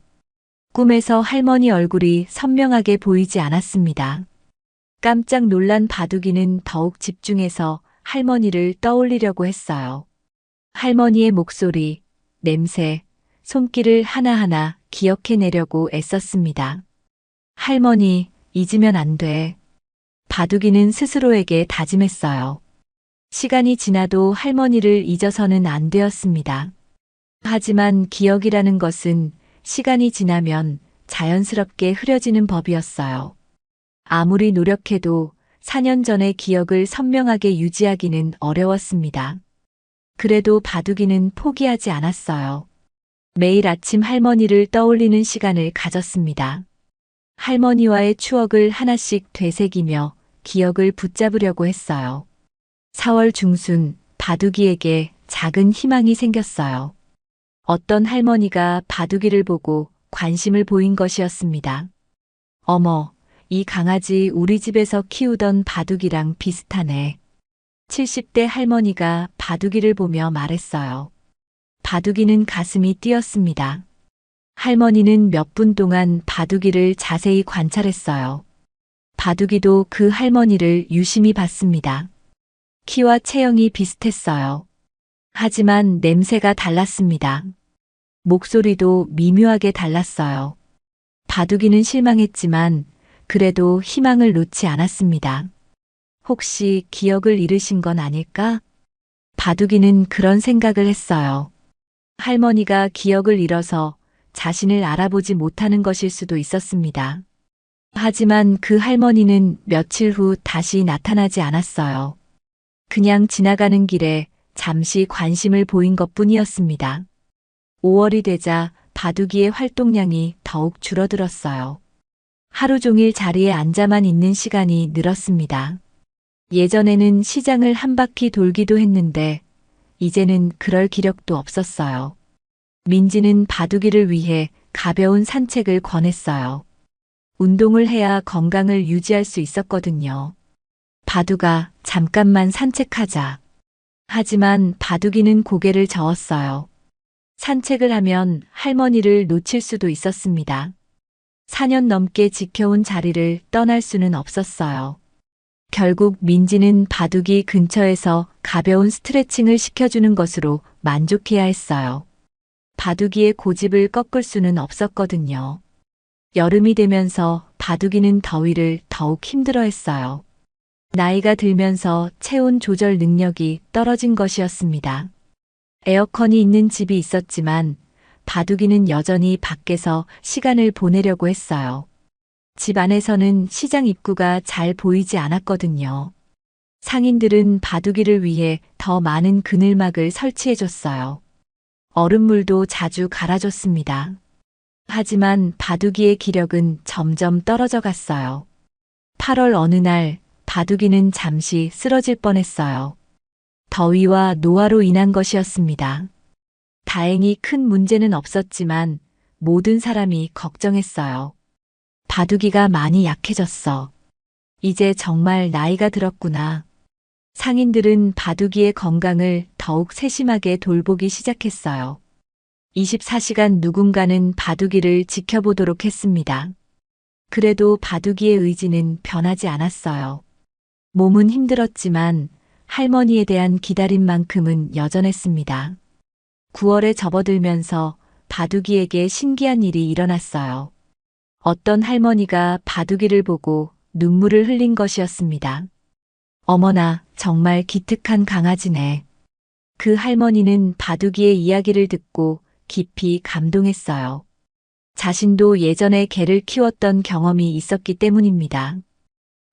꿈에서 할머니 얼굴이 선명하게 보이지 않았습니다. 깜짝 놀란 바둑이는 더욱 집중해서 할머니를 떠올리려고 했어요. 할머니의 목소리, 냄새, 손길을 하나하나 기억해내려고 애썼습니다. 할머니, 잊으면 안 돼. 바둑이는 스스로에게 다짐했어요. 시간이 지나도 할머니를 잊어서는 안 되었습니다. 하지만 기억이라는 것은 시간이 지나면 자연스럽게 흐려지는 법이었어요. 아무리 노력해도 4년 전의 기억을 선명하게 유지하기는 어려웠습니다. 그래도 바둑이는 포기하지 않았어요. 매일 아침 할머니를 떠올리는 시간을 가졌습니다. 할머니와의 추억을 하나씩 되새기며 기억을 붙잡으려고 했어요. 4월 중순 바둑이에게 작은 희망이 생겼어요. 어떤 할머니가 바둑이를 보고 관심을 보인 것이었습니다. 어머, 이 강아지 우리 집에서 키우던 바둑이랑 비슷하네. 70대 할머니가 바둑이를 보며 말했어요. 바둑이는 가슴이 뛰었습니다. 할머니는 몇 분 동안 바둑이를 자세히 관찰했어요. 바둑이도 그 할머니를 유심히 봤습니다. 키와 체형이 비슷했어요. 하지만 냄새가 달랐습니다. 목소리도 미묘하게 달랐어요. 바둑이는 실망했지만 그래도 희망을 놓지 않았습니다. 혹시 기억을 잃으신 건 아닐까? 바둑이는 그런 생각을 했어요. 할머니가 기억을 잃어서 자신을 알아보지 못하는 것일 수도 있었습니다. 하지만 그 할머니는 며칠 후 다시 나타나지 않았어요. 그냥 지나가는 길에 잠시 관심을 보인 것뿐이었습니다. 5월이 되자 바둑이의 활동량이 더욱 줄어들었어요. 하루 종일 자리에 앉아만 있는 시간이 늘었습니다. 예전에는 시장을 한 바퀴 돌기도 했는데 이제는 그럴 기력도 없었어요. 민지는 바둑이를 위해 가벼운 산책을 권했어요. 운동을 해야 건강을 유지할 수 있었거든요. 바둑아, 잠깐만 산책하자. 하지만 바둑이는 고개를 저었어요. 산책을 하면 할머니를 놓칠 수도 있었습니다. 4년 넘게 지켜온 자리를 떠날 수는 없었어요. 결국 민지는 바둑이 근처에서 가벼운 스트레칭을 시켜주는 것으로 만족해야 했어요. 바둑이의 고집을 꺾을 수는 없었거든요. 여름이 되면서 바둑이는 더위를 더욱 힘들어했어요. 나이가 들면서 체온 조절 능력이 떨어진 것이었습니다. 에어컨이 있는 집이 있었지만 바둑이는 여전히 밖에서 시간을 보내려고 했어요. 집 안에서는 시장 입구가 잘 보이지 않았거든요. 상인들은 바둑이를 위해 더 많은 그늘막을 설치해줬어요. 얼음물도 자주 갈아줬습니다. 하지만 바둑이의 기력은 점점 떨어져 갔어요. 8월 어느 날 바둑이는 잠시 쓰러질 뻔했어요. 더위와 노화로 인한 것이었습니다. 다행히 큰 문제는 없었지만 모든 사람이 걱정했어요. 바둑이가 많이 약해졌어. 이제 정말 나이가 들었구나. 상인들은 바둑이의 건강을 더욱 세심하게 돌보기 시작했어요. 24시간 누군가는 바둑이를 지켜보도록 했습니다. 그래도 바둑이의 의지는 변하지 않았어요. 몸은 힘들었지만 할머니에 대한 기다림만큼은 여전했습니다. 9월에 접어들면서 바둑이에게 신기한 일이 일어났어요. 어떤 할머니가 바둑이를 보고 눈물을 흘린 것이었습니다. 어머나, 정말 기특한 강아지네. 그 할머니는 바둑이의 이야기를 듣고 깊이 감동했어요. 자신도 예전에 개를 키웠던 경험이 있었기 때문입니다.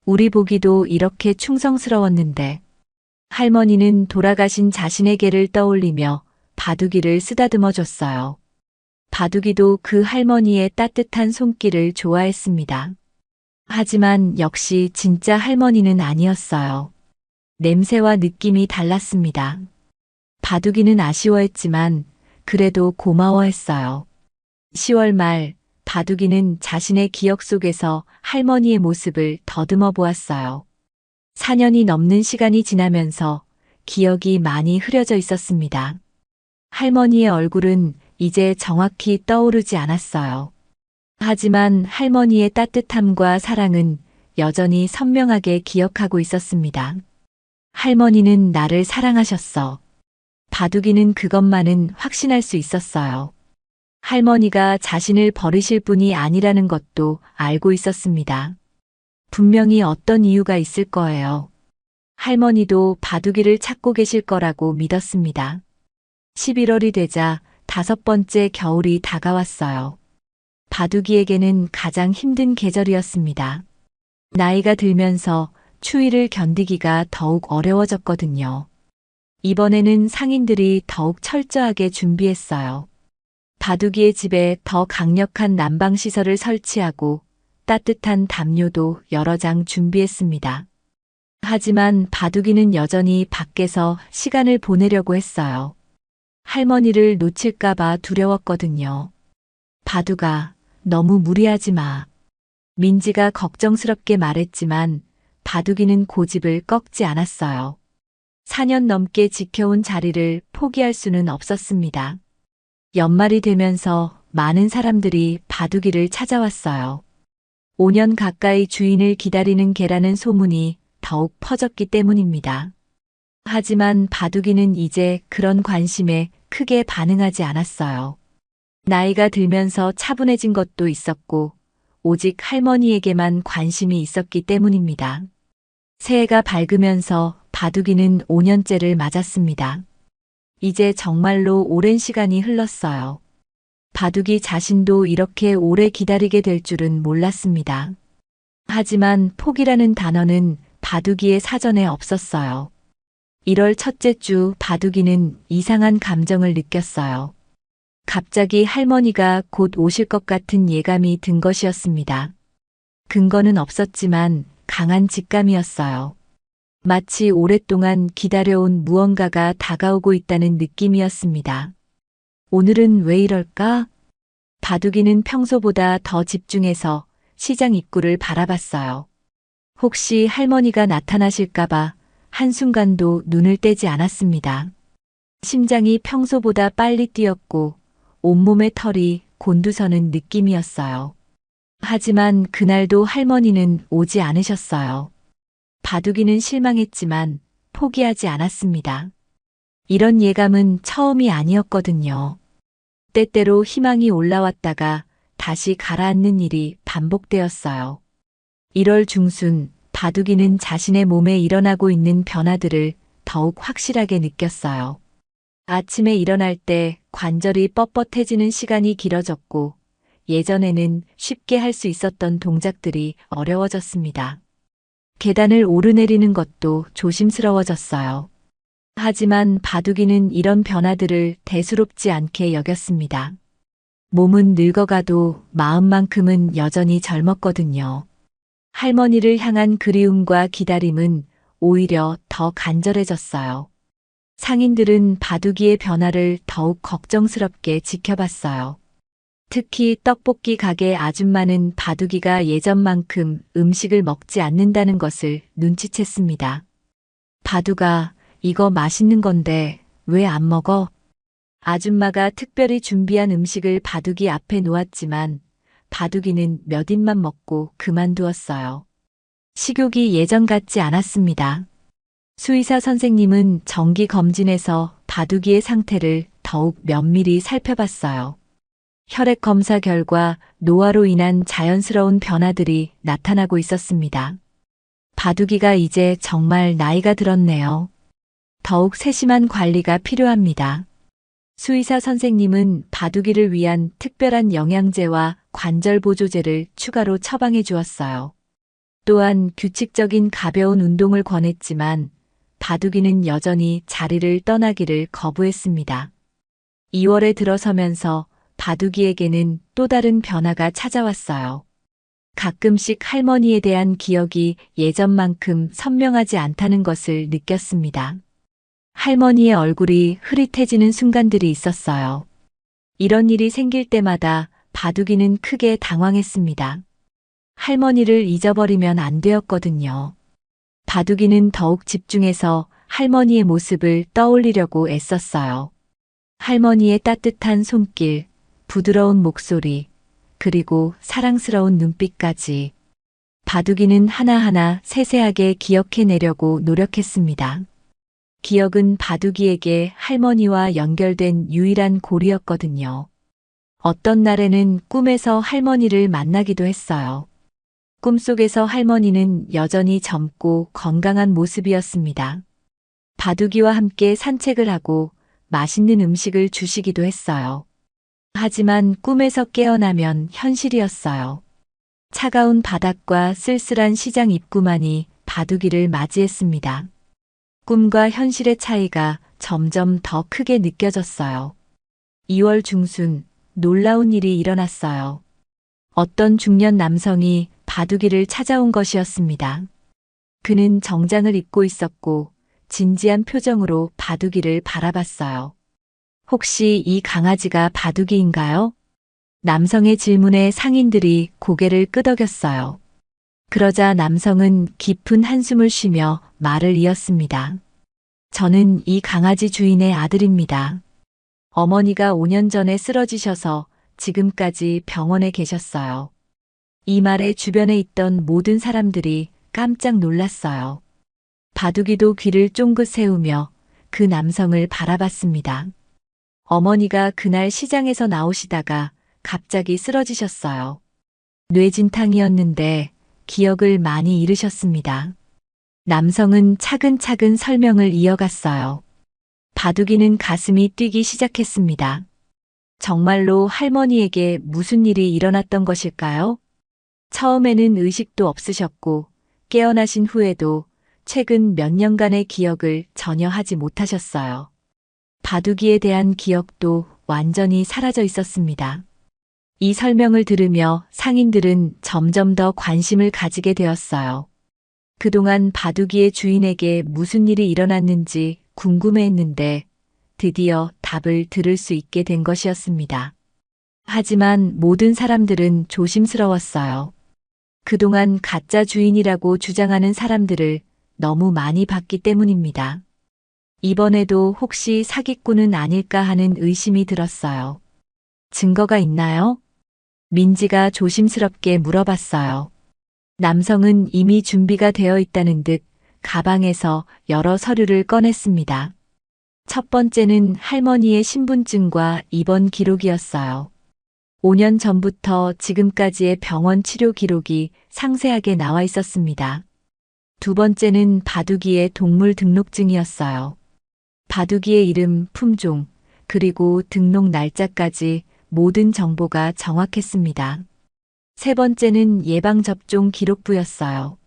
우리 보기도 이렇게 충성스러웠는데 할머니는 돌아가신 자신의 개를 떠올리며 바둑이를 쓰다듬어 줬어요. 바둑이도 그 할머니의 따뜻한 손길을 좋아했습니다. 하지만 역시 진짜 할머니는 아니었어요. 냄새와 느낌이 달랐습니다. 바둑이는 아쉬워했지만 그래도 고마워했어요. 10월 말 바둑이는 자신의 기억 속에서 할머니의 모습을 더듬어 보았어요. 4년이 넘는 시간이 지나면서 기억이 많이 흐려져 있었습니다. 할머니의 얼굴은 이제 정확히 떠오르지 않았어요. 하지만 할머니의 따뜻함과 사랑은 여전히 선명하게 기억하고 있었습니다. 할머니는 나를 사랑하셨어. 바둑이는 그것만은 확신할 수 있었어요. 할머니가 자신을 버리실 분이 아니라는 것도 알고 있었습니다. 분명히 어떤 이유가 있을 거예요. 할머니도 바둑이를 찾고 계실 거라고 믿었습니다. 11월이 되자 5번째 겨울이 다가왔어요. 바둑이에게는 가장 힘든 계절이었습니다. 나이가 들면서 추위를 견디기가 더욱 어려워졌거든요. 이번에는 상인들이 더욱 철저하게 준비했어요. 바둑이의 집에 더 강력한 난방시설을 설치하고 따뜻한 담요도 여러 장 준비했습니다. 하지만 바둑이는 여전히 밖에서 시간을 보내려고 했어요. 할머니를 놓칠까봐 두려웠거든요. 바둑아, 너무 무리하지 마. 민지가 걱정스럽게 말했지만 바둑이는 고집을 꺾지 않았어요. 4년 넘게 지켜온 자리를 포기할 수는 없었습니다. 연말이 되면서 많은 사람들이 바둑이를 찾아왔어요. 5년 가까이 주인을 기다리는 개라는 소문이 더욱 퍼졌기 때문입니다. 하지만 바둑이는 이제 그런 관심에 크게 반응하지 않았어요. 나이가 들면서 차분해진 것도 있었고, 오직 할머니에게만 관심이 있었기 때문입니다. 새해가 밝으면서 바둑이는 5년째를 맞았습니다. 이제 정말로 오랜 시간이 흘렀어요. 바둑이 자신도 이렇게 오래 기다리게 될 줄은 몰랐습니다. 하지만 포기라는 단어는 바둑이의 사전에 없었어요. 1월 첫째 주 바둑이는 이상한 감정을 느꼈어요. 갑자기 할머니가 곧 오실 것 같은 예감이 든 것이었습니다. 근거는 없었지만 강한 직감이었어요. 마치 오랫동안 기다려온 무언가가 다가오고 있다는 느낌이었습니다. 오늘은 왜 이럴까? 바둑이는 평소보다 더 집중해서 시장 입구를 바라봤어요. 혹시 할머니가 나타나실까봐 한순간도 눈을 떼지 않았습니다. 심장이 평소보다 빨리 뛰었고 온몸의 털이 곤두서는 느낌이었어요. 하지만 그날도 할머니는 오지 않으셨어요. 바둑이는 실망했지만 포기하지 않았습니다. 이런 예감은 처음이 아니었거든요. 때때로 희망이 올라왔다가 다시 가라앉는 일이 반복되었어요. 1월 중순 바둑이는 자신의 몸에 일어나고 있는 변화들을 더욱 확실하게 느꼈어요. 아침에 일어날 때 관절이 뻣뻣해지는 시간이 길어졌고 예전에는 쉽게 할 수 있었던 동작들이 어려워졌습니다. 계단을 오르내리는 것도 조심스러워졌어요. 하지만 바둑이는 이런 변화들을 대수롭지 않게 여겼습니다. 몸은 늙어가도 마음만큼은 여전히 젊었거든요. 할머니를 향한 그리움과 기다림은 오히려 더 간절해졌어요. 상인들은 바둑이의 변화를 더욱 걱정스럽게 지켜봤어요. 특히 떡볶이 가게 아줌마는 바둑이가 예전만큼 음식을 먹지 않는다는 것을 눈치챘습니다. 바둑아, 이거 맛있는 건데 왜 안 먹어? 아줌마가 특별히 준비한 음식을 바둑이 앞에 놓았지만 바둑이는 몇 입만 먹고 그만두었어요. 식욕이 예전 같지 않았습니다. 수의사 선생님은 정기 검진에서 바둑이의 상태를 더욱 면밀히 살펴봤어요. 혈액 검사 결과 노화로 인한 자연스러운 변화들이 나타나고 있었습니다. 바둑이가 이제 정말 나이가 들었네요. 더욱 세심한 관리가 필요합니다. 수의사 선생님은 바둑이를 위한 특별한 영양제와 관절 보조제를 추가로 처방해 주었어요. 또한 규칙적인 가벼운 운동을 권했지만 바둑이는 여전히 자리를 떠나기를 거부했습니다. 2월에 들어서면서 바둑이에게는 또 다른 변화가 찾아왔어요. 가끔씩 할머니에 대한 기억이 예전만큼 선명하지 않다는 것을 느꼈습니다. 할머니의 얼굴이 흐릿해지는 순간들이 있었어요. 이런 일이 생길 때마다 바둑이는 크게 당황했습니다. 할머니를 잊어버리면 안 되었거든요. 바둑이는 더욱 집중해서 할머니의 모습을 떠올리려고 애썼어요. 할머니의 따뜻한 손길, 부드러운 목소리, 그리고 사랑스러운 눈빛까지 바둑이는 하나하나 세세하게 기억해내려고 노력했습니다. 기억은 바둑이에게 할머니와 연결된 유일한 고리였거든요. 어떤 날에는 꿈에서 할머니를 만나기도 했어요. 꿈속에서 할머니는 여전히 젊고 건강한 모습이었습니다. 바둑이와 함께 산책을 하고 맛있는 음식을 주시기도 했어요. 하지만 꿈에서 깨어나면 현실이었어요. 차가운 바닥과 쓸쓸한 시장 입구만이 바둑이를 맞이했습니다. 꿈과 현실의 차이가 점점 더 크게 느껴졌어요. 2월 중순, 놀라운 일이 일어났어요. 어떤 중년 남성이 바둑이를 찾아온 것이었습니다. 그는 정장을 입고 있었고 진지한 표정으로 바둑이를 바라봤어요. 혹시 이 강아지가 바둑이인가요? 남성의 질문에 상인들이 고개를 끄덕였어요. 그러자 남성은 깊은 한숨을 쉬며 말을 이었습니다. 저는 이 강아지 주인의 아들입니다. 어머니가 5년 전에 쓰러지셔서 지금까지 병원에 계셨어요. 이 말에 주변에 있던 모든 사람들이 깜짝 놀랐어요. 바둑이도 귀를 쫑긋 세우며 그 남성을 바라봤습니다. 어머니가 그날 시장에서 나오시다가 갑자기 쓰러지셨어요. 뇌진탕이었는데 기억을 많이 잃으셨습니다. 남성은 차근차근 설명을 이어갔어요. 바둑이는 가슴이 뛰기 시작했습니다. 정말로 할머니에게 무슨 일이 일어났던 것일까요? 처음에는 의식도 없으셨고 깨어나신 후에도 최근 몇 년간의 기억을 전혀 하지 못하셨어요. 바둑이에 대한 기억도 완전히 사라져 있었습니다. 이 설명을 들으며 상인들은 점점 더 관심을 가지게 되었어요. 그동안 바둑이의 주인에게 무슨 일이 일어났는지 궁금해했는데 드디어 답을 들을 수 있게 된 것이었습니다. 하지만 모든 사람들은 조심스러웠어요. 그동안 가짜 주인이라고 주장하는 사람들을 너무 많이 봤기 때문입니다. 이번에도 혹시 사기꾼은 아닐까 하는 의심이 들었어요. 증거가 있나요? 민지가 조심스럽게 물어봤어요. 남성은 이미 준비가 되어 있다는 듯 가방에서 여러 서류를 꺼냈습니다. 첫 번째는 할머니의 신분증과 입원 기록이었어요. 5년 전부터 지금까지의 병원 치료 기록이 상세하게 나와 있었습니다. 두 번째는 바둑이의 동물 등록증이었어요. 바둑이의 이름, 품종, 그리고 등록 날짜까지 모든 정보가 정확했습니다. 세 번째는 예방접종 기록부였어요.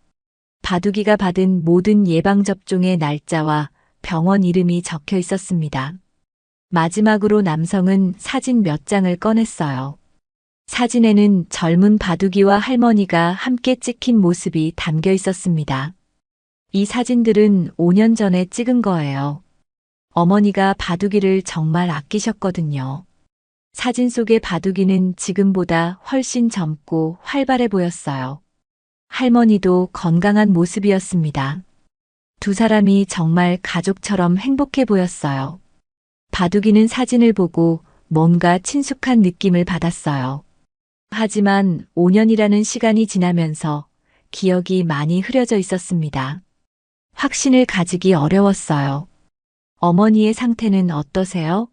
바둑이가 받은 모든 예방접종의 날짜와 병원 이름이 적혀 있었습니다. 마지막으로 남성은 사진 몇 장을 꺼냈어요. 사진에는 젊은 바둑이와 할머니가 함께 찍힌 모습이 담겨 있었습니다. 이 사진들은 5년 전에 찍은 거예요. 어머니가 바둑이를 정말 아끼셨거든요. 사진 속의 바둑이는 지금보다 훨씬 젊고 활발해 보였어요. 할머니도 건강한 모습이었습니다. 두 사람이 정말 가족처럼 행복해 보였어요. 바둑이는 사진을 보고 뭔가 친숙한 느낌을 받았어요. 하지만 5년이라는 시간이 지나면서 기억이 많이 흐려져 있었습니다. 확신을 가지기 어려웠어요. 어머니의 상태는 어떠세요?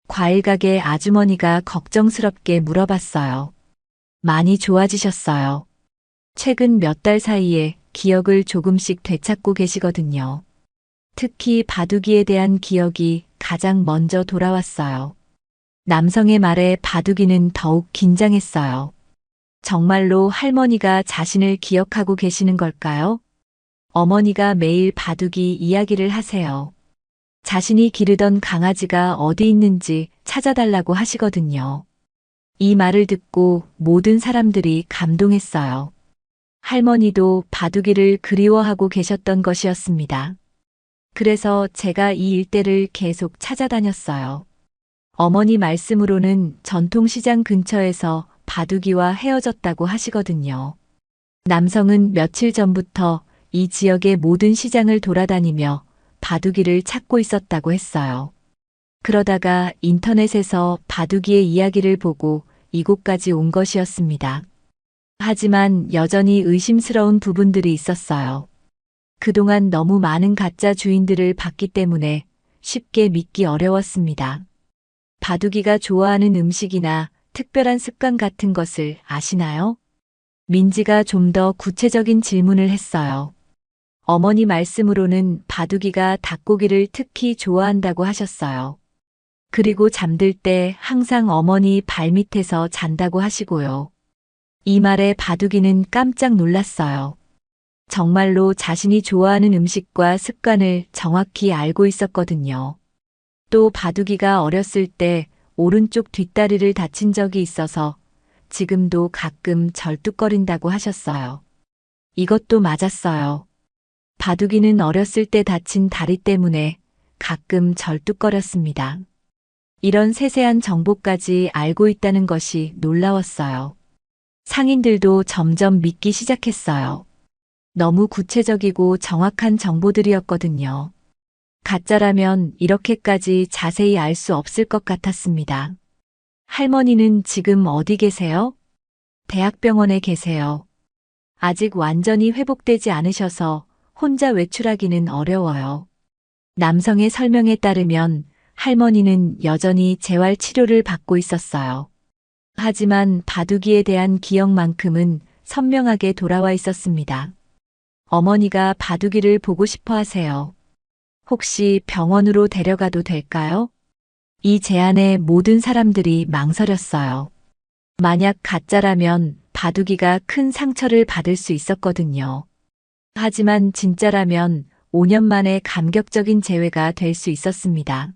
과일 가게 아주머니가 걱정스럽게 물어봤어요. 많이 좋아지셨어요. 최근 몇 달 사이에 기억을 조금씩 되찾고 계시거든요. 특히 바둑이에 대한 기억이 가장 먼저 돌아왔어요. 남성의 말에 바둑이는 더욱 긴장했어요. 정말로 할머니가 자신을 기억하고 계시는 걸까요? 어머니가 매일 바둑이 이야기를 하세요. 자신이 기르던 강아지가 어디 있는지 찾아달라고 하시거든요. 이 말을 듣고 모든 사람들이 감동했어요. 할머니도 바둑이를 그리워하고 계셨던 것이었습니다. 그래서 제가 이 일대를 계속 찾아다녔어요. 어머니 말씀으로는 전통시장 근처에서 바둑이와 헤어졌다고 하시거든요. 남성은 며칠 전부터 이 지역의 모든 시장을 돌아다니며 바둑이를 찾고 있었다고 했어요. 그러다가 인터넷에서 바둑이의 이야기를 보고 이곳까지 온 것이었습니다. 하지만 여전히 의심스러운 부분들이 있었어요. 그동안 너무 많은 가짜 주인들을 봤기 때문에 쉽게 믿기 어려웠습니다. 바둑이가 좋아하는 음식이나 특별한 습관 같은 것을 아시나요? 민지가 좀 더 구체적인 질문을 했어요. 어머니 말씀으로는 바둑이가 닭고기를 특히 좋아한다고 하셨어요. 그리고 잠들 때 항상 어머니 발밑에서 잔다고 하시고요. 이 말에 바둑이는 깜짝 놀랐어요. 정말로 자신이 좋아하는 음식과 습관을 정확히 알고 있었거든요. 또 바둑이가 어렸을 때 오른쪽 뒷다리를 다친 적이 있어서 지금도 가끔 절뚝거린다고 하셨어요. 이것도 맞았어요. 바둑이는 어렸을 때 다친 다리 때문에 가끔 절뚝거렸습니다. 이런 세세한 정보까지 알고 있다는 것이 놀라웠어요. 상인들도 점점 믿기 시작했어요. 너무 구체적이고 정확한 정보들이었거든요. 가짜라면 이렇게까지 자세히 알 수 없을 것 같았습니다. 할머니는 지금 어디 계세요? 대학병원에 계세요. 아직 완전히 회복되지 않으셔서 혼자 외출하기는 어려워요. 남성의 설명에 따르면 할머니는 여전히 재활 치료를 받고 있었어요. 하지만 바둑이에 대한 기억만큼은 선명하게 돌아와 있었습니다. 어머니가 바둑이를 보고 싶어 하세요. 혹시 병원으로 데려가도 될까요? 이 제안에 모든 사람들이 망설였어요. 만약 가짜라면 바둑이가 큰 상처를 받을 수 있었거든요. 하지만 진짜라면 5년 만에 감격적인 재회가 될 수 있었습니다.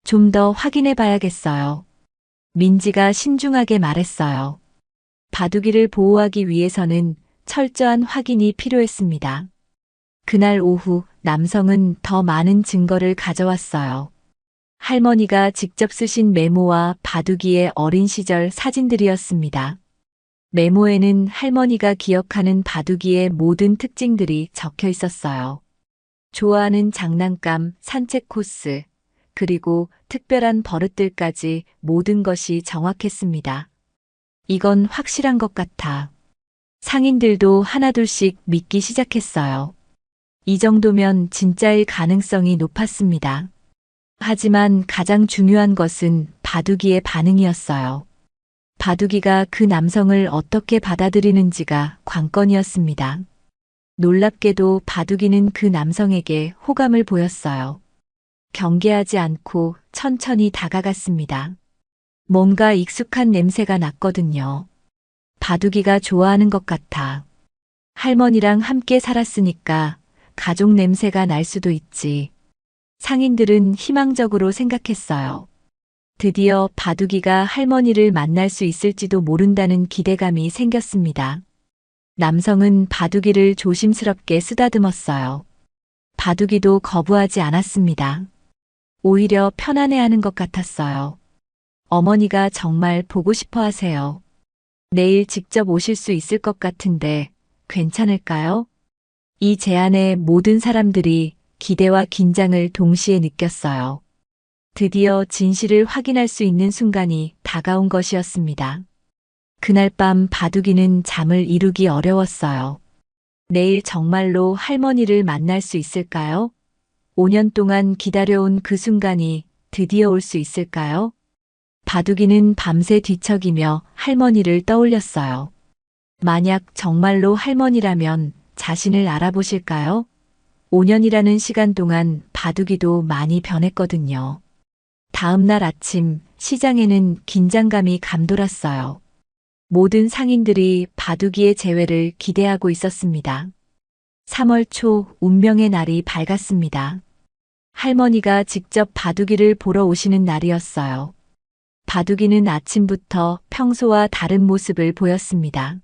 좀 더 확인해 봐야겠어요. 민지가 신중하게 말했어요. 바둑이를 보호하기 위해서는 철저한 확인이 필요했습니다. 그날 오후 남성은 더 많은 증거를 가져왔어요. 할머니가 직접 쓰신 메모와 바둑이의 어린 시절 사진들이었습니다. 메모에는 할머니가 기억하는 바둑이의 모든 특징들이 적혀 있었어요. 좋아하는 장난감, 산책 코스, 그리고 특별한 버릇들까지 모든 것이 정확했습니다. 이건 확실한 것 같아. 상인들도 하나둘씩 믿기 시작했어요. 이 정도면 진짜일 가능성이 높았습니다. 하지만 가장 중요한 것은 바둑이의 반응이었어요. 바둑이가 그 남성을 어떻게 받아들이는지가 관건이었습니다. 놀랍게도 바둑이는 그 남성에게 호감을 보였어요. 경계하지 않고 천천히 다가갔습니다. 뭔가 익숙한 냄새가 났거든요. 바둑이가 좋아하는 것 같아. 할머니랑 함께 살았으니까 가족 냄새가 날 수도 있지. 상인들은 희망적으로 생각했어요. 드디어 바둑이가 할머니를 만날 수 있을지도 모른다는 기대감이 생겼습니다. 남성은 바둑이를 조심스럽게 쓰다듬었어요. 바둑이도 거부하지 않았습니다. 오히려 편안해하는 것 같았어요. 어머니가 정말 보고 싶어 하세요. 내일 직접 오실 수 있을 것 같은데 괜찮을까요? 이 제안에 모든 사람들이 기대와 긴장을 동시에 느꼈어요. 드디어 진실을 확인할 수 있는 순간이 다가온 것이었습니다. 그날 밤 바둑이는 잠을 이루기 어려웠어요. 내일 정말로 할머니를 만날 수 있을까요? 5년 동안 기다려온 그 순간이 드디어 올 수 있을까요? 바둑이는 밤새 뒤척이며 할머니를 떠올렸어요. 만약 정말로 할머니라면 자신을 알아보실까요? 5년이라는 시간 동안 바둑이도 많이 변했거든요. 다음 날 아침 시장에는 긴장감이 감돌았어요. 모든 상인들이 바둑이의 재회를 기대하고 있었습니다. 3월 초 운명의 날이 밝았습니다. 할머니가 직접 바둑이를 보러 오시는 날이었어요. 바둑이는 아침부터 평소와 다른 모습을 보였습니다.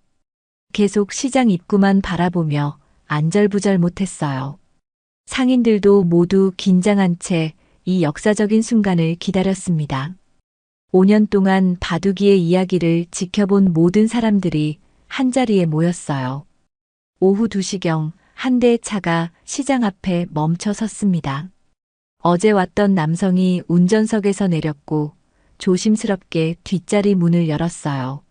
계속 시장 입구만 바라보며 안절부절 못했어요. 상인들도 모두 긴장한 채 이 역사적인 순간을 기다렸습니다. 5년 동안 바둑이의 이야기를 지켜본 모든 사람들이 한자리에 모였어요. 오후 2시경 한 대의 차가 시장 앞에 멈춰 섰습니다. 어제 왔던 남성이 운전석에서 내렸고 조심스럽게 뒷자리 문을 열었어요.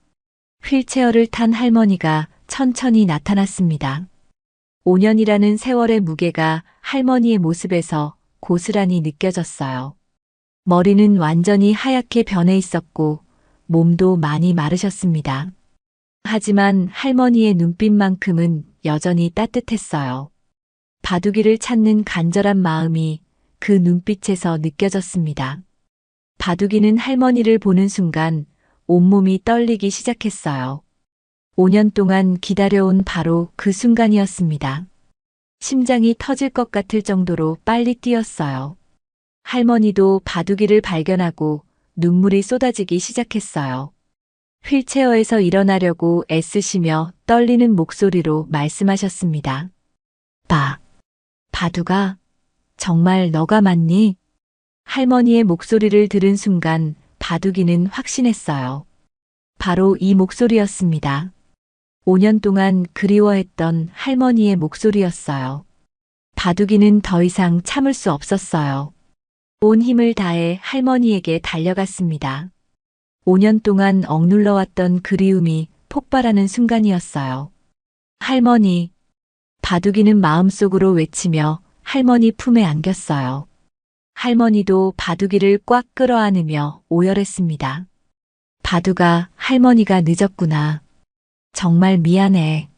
휠체어를 탄 할머니가 천천히 나타났습니다. 5년이라는 세월의 무게가 할머니의 모습에서 고스란히 느껴졌어요. 머리는 완전히 하얗게 변해 있었고 몸도 많이 마르셨습니다. 하지만 할머니의 눈빛만큼은 여전히 따뜻했어요. 바둑이를 찾는 간절한 마음이 그 눈빛에서 느껴졌습니다. 바둑이는 할머니를 보는 순간 온몸이 떨리기 시작했어요. 5년 동안 기다려온 바로 그 순간이었습니다. 심장이 터질 것 같을 정도로 빨리 뛰었어요. 할머니도 바둑이를 발견하고 눈물이 쏟아지기 시작했어요. 휠체어에서 일어나려고 애쓰시며 떨리는 목소리로 말씀하셨습니다. 바둑아, 정말 너가 맞니? 할머니의 목소리를 들은 순간 바둑이는 확신했어요. 바로 이 목소리였습니다. 5년 동안 그리워했던 할머니의 목소리였어요. 바둑이는 더 이상 참을 수 없었어요. 온 힘을 다해 할머니에게 달려갔습니다. 5년 동안 억눌러왔던 그리움이 폭발하는 순간이었어요. 할머니, 바둑이는 마음속으로 외치며 할머니 품에 안겼어요. 할머니도 바둑이를 꽉 끌어안으며 오열했습니다. 바둑아, 할머니가 늦었구나. 정말 미안해.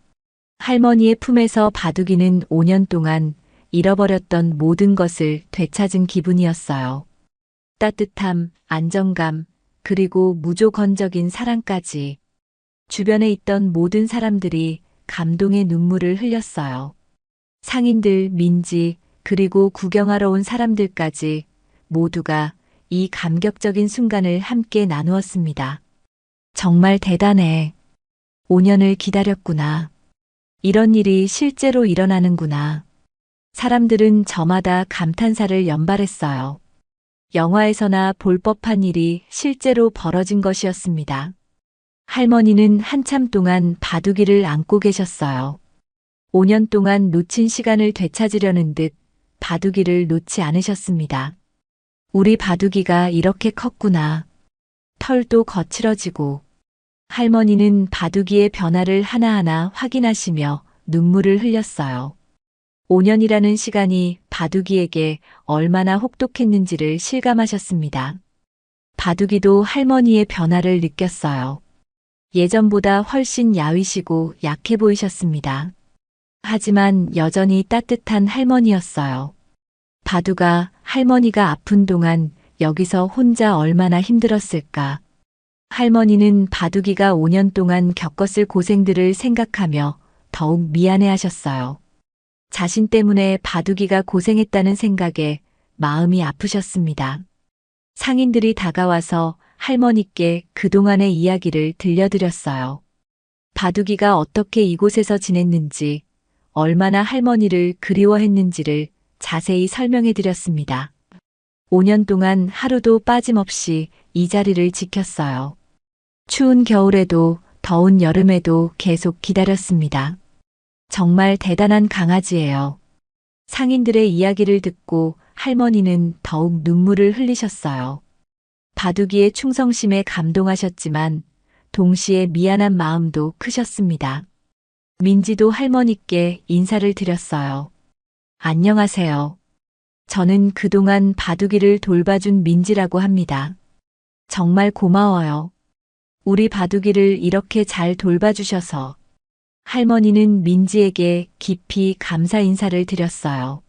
할머니의 품에서 바둑이는 5년 동안 잃어버렸던 모든 것을 되찾은 기분이었어요. 따뜻함, 안정감, 그리고 무조건적인 사랑까지. 주변에 있던 모든 사람들이 감동의 눈물을 흘렸어요. 상인들, 민지, 그리고 구경하러 온 사람들까지 모두가 이 감격적인 순간을 함께 나누었습니다. 정말 대단해. 5년을 기다렸구나. 이런 일이 실제로 일어나는구나. 사람들은 저마다 감탄사를 연발했어요. 영화에서나 볼 법한 일이 실제로 벌어진 것이었습니다. 할머니는 한참 동안 바둑이를 안고 계셨어요. 5년 동안 놓친 시간을 되찾으려는 듯 바둑이를 놓지 않으셨습니다. 우리 바둑이가 이렇게 컸구나. 털도 거칠어지고. 할머니는 바둑이의 변화를 하나하나 확인하시며 눈물을 흘렸어요. 5년이라는 시간이 바둑이에게 얼마나 혹독했는지를 실감하셨습니다. 바둑이도 할머니의 변화를 느꼈어요. 예전보다 훨씬 야위시고 약해 보이셨습니다. 하지만 여전히 따뜻한 할머니였어요. 바둑아, 할머니가 아픈 동안 여기서 혼자 얼마나 힘들었을까. 할머니는 바둑이가 5년 동안 겪었을 고생들을 생각하며 더욱 미안해하셨어요. 자신 때문에 바둑이가 고생했다는 생각에 마음이 아프셨습니다. 상인들이 다가와서 할머니께 그동안의 이야기를 들려드렸어요. 바둑이가 어떻게 이곳에서 지냈는지, 얼마나 할머니를 그리워했는지를 자세히 설명해 드렸습니다. 5년 동안 하루도 빠짐없이 이 자리를 지켰어요. 추운 겨울에도 더운 여름에도 계속 기다렸습니다. 정말 대단한 강아지예요. 상인들의 이야기를 듣고 할머니는 더욱 눈물을 흘리셨어요. 바둑이의 충성심에 감동하셨지만 동시에 미안한 마음도 크셨습니다. 민지도 할머니께 인사를 드렸어요. 안녕하세요. 저는 그동안 바둑이를 돌봐준 민지라고 합니다. 정말 고마워요. 우리 바둑이를 이렇게 잘 돌봐주셔서. 할머니는 민지에게 깊이 감사 인사를 드렸어요.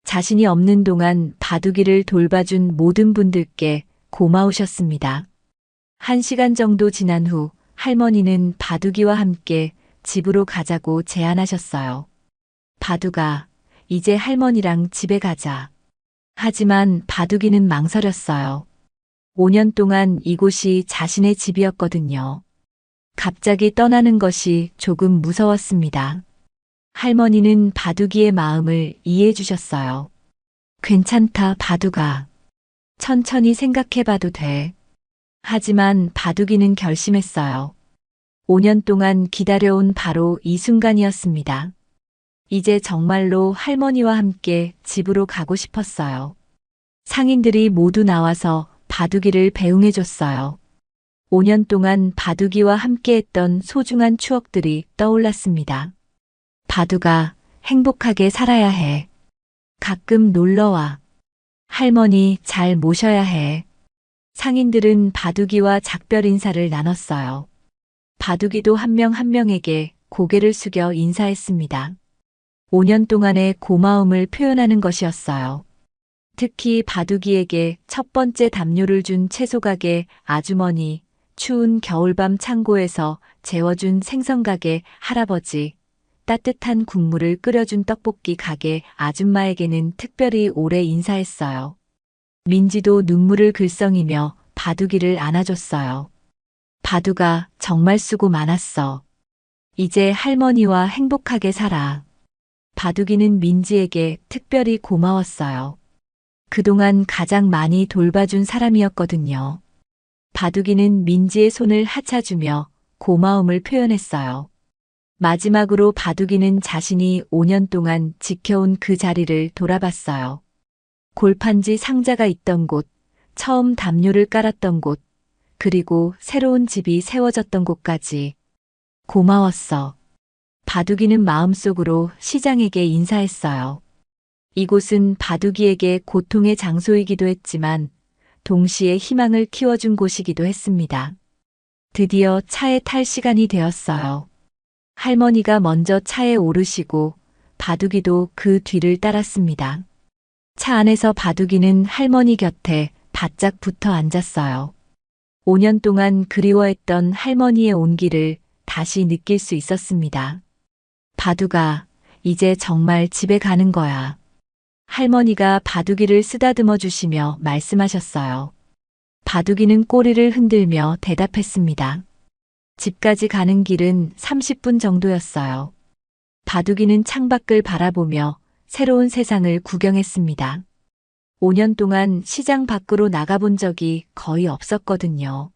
자신이 없는 동안 바둑이를 돌봐준 모든 분들께 고마우셨습니다. 1시간 정도 지난 후 할머니는 바둑이와 함께 집으로 가자고 제안하셨어요. 바둑아, 이제 할머니랑 집에 가자. 하지만 바둑이는 망설였어요. 5년 동안 이곳이 자신의 집이었거든요. 갑자기 떠나는 것이 조금 무서웠습니다. 할머니는 바둑이의 마음을 이해해 주셨어요. 괜찮다, 바둑아. 천천히 생각해봐도 돼. 하지만 바둑이는 결심했어요. 5년 동안 기다려온 바로 이 순간이었습니다. 이제 정말로 할머니와 함께 집으로 가고 싶었어요. 상인들이 모두 나와서 바둑이를 배웅해 줬어요. 5년 동안 바둑이와 함께했던 소중한 추억들이 떠올랐습니다. 바둑아, 행복하게 살아야 해. 가끔 놀러와. 할머니 잘 모셔야 해. 상인들은 바둑이와 작별 인사를 나눴어요. 바둑이도 한 명 한 명에게 고개를 숙여 인사했습니다. 5년 동안의 고마움을 표현하는 것이었어요. 특히 바둑이에게 첫 번째 담요를 준 채소가게 아주머니, 추운 겨울밤 창고에서 재워준 생선가게 할아버지, 따뜻한 국물을 끓여준 떡볶이 가게 아줌마에게는 특별히 오래 인사했어요. 민지도 눈물을 글썽이며 바둑이를 안아줬어요. 바둑아, 정말 수고 많았어. 이제 할머니와 행복하게 살아. 바둑이는 민지에게 특별히 고마웠어요. 그동안 가장 많이 돌봐준 사람이었거든요. 바둑이는 민지의 손을 하차주며 고마움을 표현했어요. 마지막으로 바둑이는 자신이 5년 동안 지켜온 그 자리를 돌아봤어요. 골판지 상자가 있던 곳, 처음 담요를 깔았던 곳, 그리고 새로운 집이 세워졌던 곳까지. 고마웠어. 바둑이는 마음속으로 시장에게 인사했어요. 이곳은 바둑이에게 고통의 장소이기도 했지만 동시에 희망을 키워준 곳이기도 했습니다. 드디어 차에 탈 시간이 되었어요. 할머니가 먼저 차에 오르시고 바둑이도 그 뒤를 따랐습니다. 차 안에서 바둑이는 할머니 곁에 바짝 붙어 앉았어요. 5년 동안 그리워했던 할머니의 온기를 다시 느낄 수 있었습니다. 바둑아, 이제 정말 집에 가는 거야. 할머니가 바둑이를 쓰다듬어 주시며 말씀하셨어요. 바둑이는 꼬리를 흔들며 대답했습니다. 집까지 가는 길은 30분 정도였어요. 바둑이는 창밖을 바라보며 새로운 세상을 구경했습니다. 5년 동안 시장 밖으로 나가본 적이 거의 없었거든요.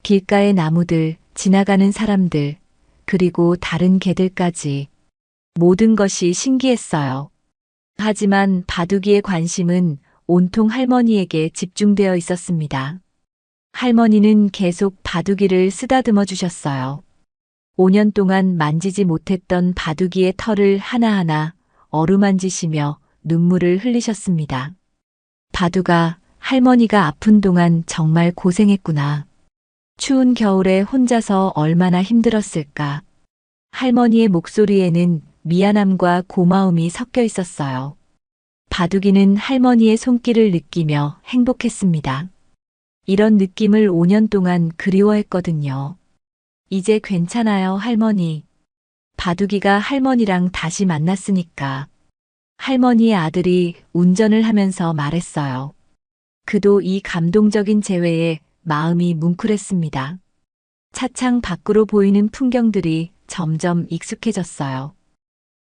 길가의 나무들, 지나가는 사람들, 그리고 다른 개들까지 모든 것이 신기했어요. 하지만 바둑이의 관심은 온통 할머니에게 집중되어 있었습니다. 할머니는 계속 바둑이를 쓰다듬어 주셨어요. 5년 동안 만지지 못했던 바둑이의 털을 하나하나 어루만지시며 눈물을 흘리셨습니다. 바둑아, 할머니가 아픈 동안 정말 고생했구나. 추운 겨울에 혼자서 얼마나 힘들었을까. 할머니의 목소리에는 미안함과 고마움이 섞여 있었어요. 바둑이는 할머니의 손길을 느끼며 행복했습니다. 이런 느낌을 5년 동안 그리워했거든요. 이제 괜찮아요, 할머니. 바둑이가 할머니랑 다시 만났으니까. 할머니의 아들이 운전을 하면서 말했어요. 그도 이 감동적인 재회에 마음이 뭉클했습니다. 차창 밖으로 보이는 풍경들이 점점 익숙해졌어요.